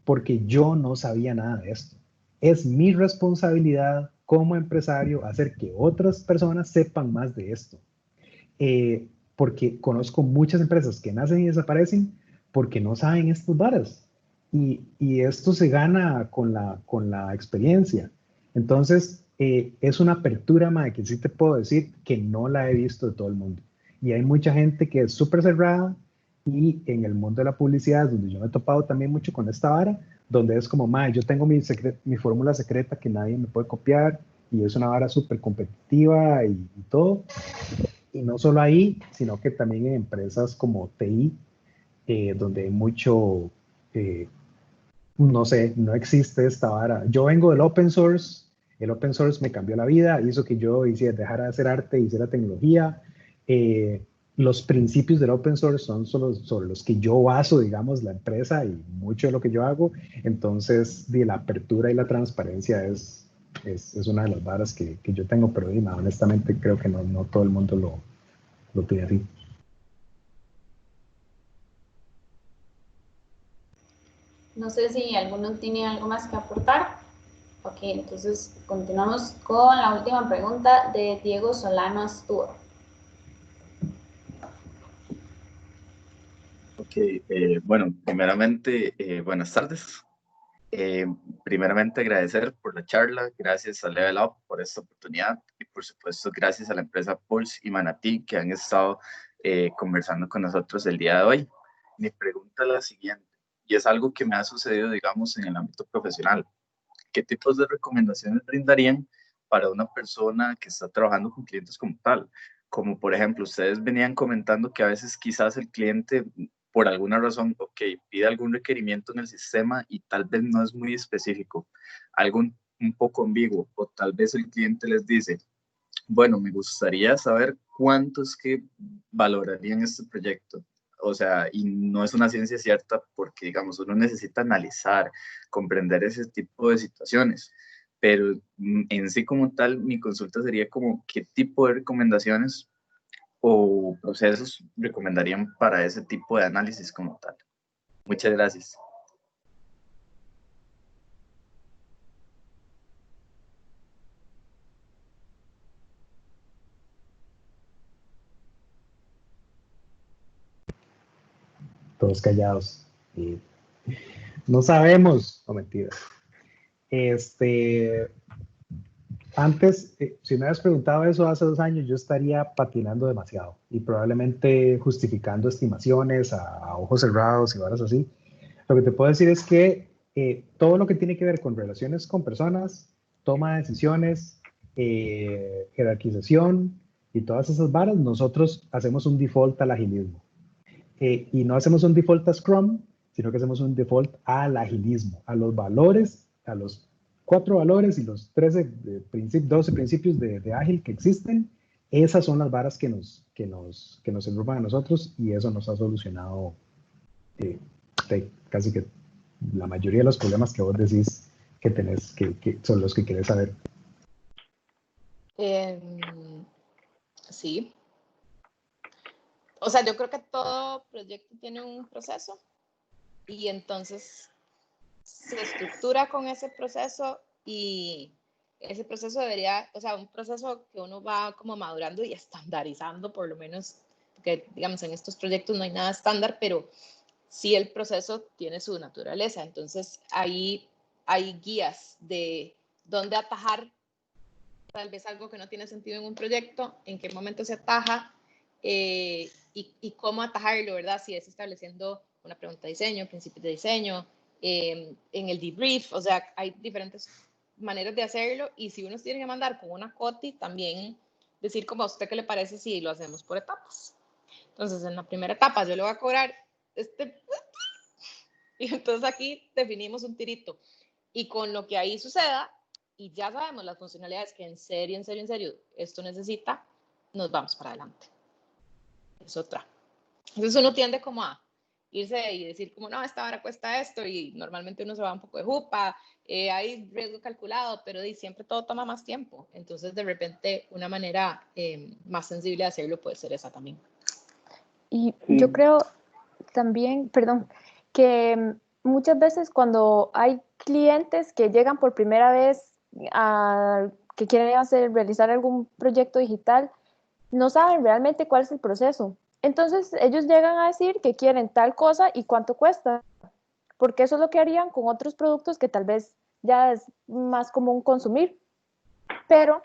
porque yo no sabía nada de esto. Es mi responsabilidad como empresario hacer que otras personas sepan más de esto. Porque conozco muchas empresas que nacen y desaparecen porque no saben estas varas. Y esto se gana con la experiencia. Entonces, es una apertura, que sí te puedo decir que no la he visto de todo el mundo. Y hay mucha gente que es súper cerrada, y en el mundo de la publicidad, donde yo me he topado también mucho con esta vara, donde es como, yo tengo mi fórmula secreta que nadie me puede copiar, y es una vara súper competitiva y todo. Y no solo ahí, sino que también en empresas como TI, donde hay mucho, no sé, no existe esta vara. Yo vengo del open source, el open source me cambió la vida, hizo que yo dejara de hacer arte y hiciera tecnología. Los principios del open source son solo sobre los que yo baso, digamos, la empresa y mucho de lo que yo hago. Entonces, la apertura y la transparencia es una de las varas que yo tengo, pero honestamente creo que no todo el mundo lo pide así. No sé si alguno tiene algo más que aportar. Ok, entonces continuamos con la última pregunta de Diego Solano Astúa. Ok, bueno, primeramente, buenas tardes. Primeramente agradecer por la charla, gracias a Level Up por esta oportunidad y por supuesto gracias a la empresa Pulse y Manatí que han estado conversando con nosotros el día de hoy. Mi pregunta es la siguiente, y es algo que me ha sucedido, digamos, en el ámbito profesional. ¿qué tipos de recomendaciones brindarían para una persona que está trabajando con clientes como tal? Como por ejemplo, ustedes venían comentando que a veces quizás el cliente, por alguna razón, ok, pide algún requerimiento en el sistema y tal vez no es muy específico, algo un poco ambiguo, o tal vez el cliente les dice, bueno, me gustaría saber cuántos que valorarían este proyecto. O sea, y no es una ciencia cierta porque, digamos, uno necesita analizar, comprender ese tipo de situaciones. Pero en sí como tal, mi consulta sería como qué tipo de recomendaciones o procesos recomendarían para ese tipo de análisis como tal. Muchas gracias. Todos callados. No sabemos, no mentira. Antes, si me hubieras preguntado eso hace 2 años, yo estaría patinando demasiado y probablemente justificando estimaciones a ojos cerrados y varas así. Lo que te puedo decir es que todo lo que tiene que ver con relaciones con personas, toma de decisiones, jerarquización y todas esas varas, nosotros hacemos un default al agilismo. Y no hacemos un default a Scrum, sino que hacemos un default al agilismo, a los valores, a los 4 valores y los 12 principios de ágil que existen. Esas son las varas que nos enruman a nosotros y eso nos ha solucionado casi que la mayoría de los problemas que vos decís que tenés, que son los que querés saber. Sí. O sea, yo creo que todo proyecto tiene un proceso y entonces se estructura con ese proceso y ese proceso debería, o sea, un proceso que uno va como madurando y estandarizando por lo menos, porque digamos en estos proyectos no hay nada estándar, pero sí el proceso tiene su naturaleza. Entonces ahí hay guías de dónde atajar tal vez algo que no tiene sentido en un proyecto, en qué momento se ataja, y cómo atajarlo, ¿verdad? Si es estableciendo una pregunta de diseño, principios de diseño, en el debrief, o sea, hay diferentes maneras de hacerlo y si uno se tiene que mandar con una COTI, también decir como a usted qué le parece si lo hacemos por etapas. Entonces, en la primera etapa yo le voy a cobrar y entonces aquí definimos un tirito y con lo que ahí suceda y ya sabemos las funcionalidades que en serio esto necesita, nos vamos para adelante. Es otra. Entonces uno tiende como a irse y decir como, no, esta hora cuesta esto y normalmente uno se va un poco de jupa, hay riesgo calculado, pero siempre todo toma más tiempo. Entonces de repente una manera más sensible de hacerlo puede ser esa también. Y yo creo también, perdón, que muchas veces cuando hay clientes que llegan por primera vez que quieren realizar algún proyecto digital, no saben realmente cuál es el proceso. Entonces ellos llegan a decir que quieren tal cosa y cuánto cuesta, porque eso es lo que harían con otros productos que tal vez ya es más común consumir. Pero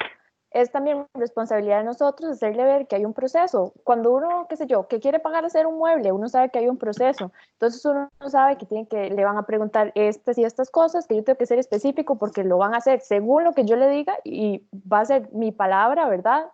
es también responsabilidad de nosotros hacerle ver que hay un proceso. Cuando uno, qué sé yo, que quiere pagar hacer un mueble, uno sabe que hay un proceso. Entonces uno sabe que le van a preguntar estas y estas cosas, que yo tengo que ser específico porque lo van a hacer según lo que yo le diga y va a ser mi palabra, ¿verdad?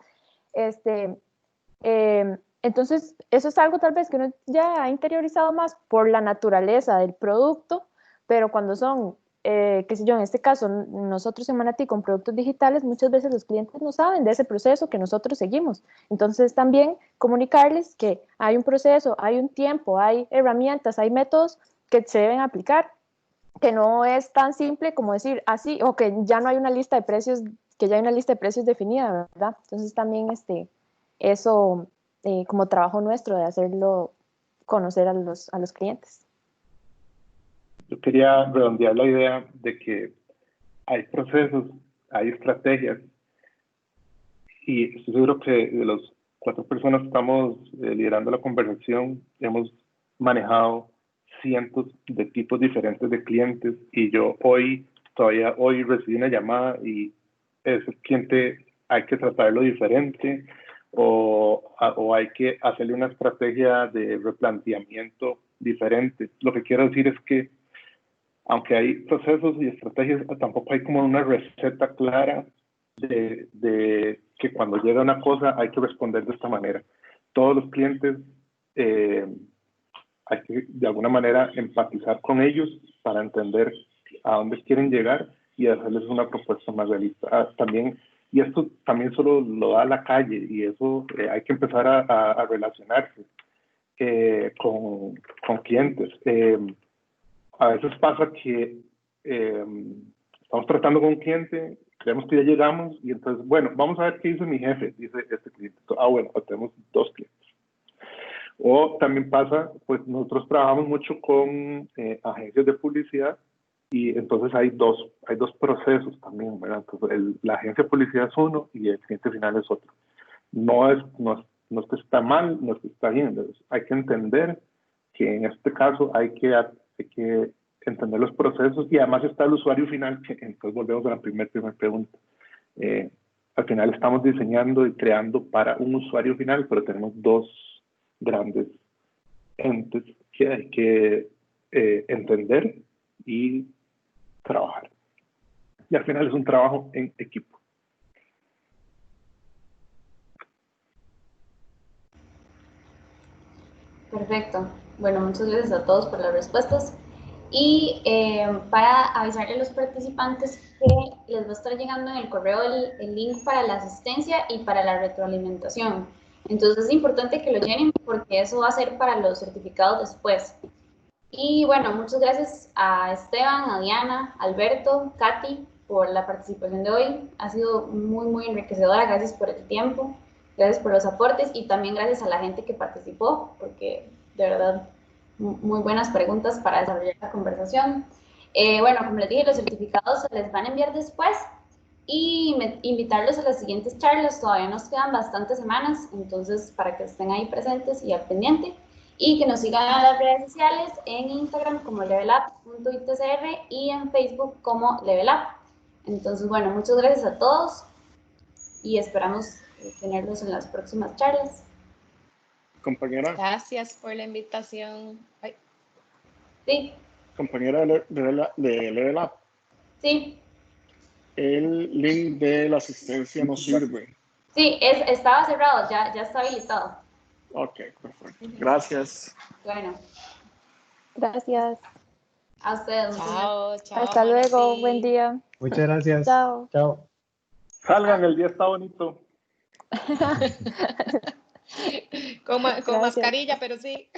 Entonces, eso es algo tal vez que uno ya ha interiorizado más por la naturaleza del producto, pero cuando son, qué sé yo, en este caso, nosotros en Manatí con productos digitales, muchas veces los clientes no saben de ese proceso que nosotros seguimos. Entonces, también comunicarles que hay un proceso, hay un tiempo, hay herramientas, hay métodos que se deben aplicar, que no es tan simple como decir así, o que ya no hay una lista de precios, que ya hay una lista de precios definida, ¿verdad? Entonces, también eso como trabajo nuestro de hacerlo conocer a los clientes. Yo quería redondear la idea de que hay procesos, hay estrategias y estoy seguro que de las 4 personas que estamos liderando la conversación hemos manejado cientos de tipos diferentes de clientes y yo todavía hoy recibí una llamada y ese cliente hay que tratarlo diferente o hay que hacerle una estrategia de replanteamiento diferente. Lo que quiero decir es que aunque hay procesos y estrategias, tampoco hay como una receta clara de que cuando llega una cosa hay que responder de esta manera. Todos los clientes hay que de alguna manera empatizar con ellos para entender a dónde quieren llegar y hacerles una propuesta más realista. También, y esto también solo lo da la calle, y eso hay que empezar a relacionarse con clientes. A veces pasa que estamos tratando con un cliente, creemos que ya llegamos, y entonces, bueno, vamos a ver qué dice mi jefe, dice este cliente. Bueno, pues tenemos 2 clientes. O también pasa, pues nosotros trabajamos mucho con agencias de publicidad, y entonces hay dos procesos también, ¿verdad? Entonces la agencia de publicidad es uno y el cliente final es otro. No es que está mal, no es que está bien. Entonces, hay que entender que en este caso hay que entender los procesos, y además está el usuario final, que entonces volvemos a la primera pregunta. Al final estamos diseñando y creando para un usuario final, pero tenemos 2 grandes entes que hay que entender y trabajar. Y al final es un trabajo en equipo. Perfecto. Bueno, muchas gracias a todos por las respuestas. Y para avisarle a los participantes que les va a estar llegando en el correo el link para la asistencia y para la retroalimentación. Entonces es importante que lo llenen porque eso va a ser para los certificados después. Y bueno, muchas gracias a Esteban, a Diana, Alberto, Katy por la participación de hoy. Ha sido muy enriquecedora. Gracias por el tiempo, gracias por los aportes y también gracias a la gente que participó, porque de verdad muy buenas preguntas para desarrollar la conversación. Bueno, como les dije, los certificados se les van a enviar después y invitarlos a las siguientes charlas. Todavía nos quedan bastantes semanas, entonces para que estén ahí presentes y al pendiente, y que nos sigan en las redes sociales, en Instagram como levelup.itcr y en Facebook como levelup. Entonces, bueno, muchas gracias a todos y esperamos tenerlos en las próximas charlas. Compañera. Gracias por la invitación. Ay. Sí. Compañera de Level Up. Sí. El link de la asistencia no sirve. Sí, estaba cerrado, ya está habilitado. Ok, perfecto. Gracias. Bueno. Gracias. A ustedes. Chao. Hasta luego, buen día. Muchas gracias. Chao. Chao. Salgan, el día está bonito. Con mascarilla, pero sí.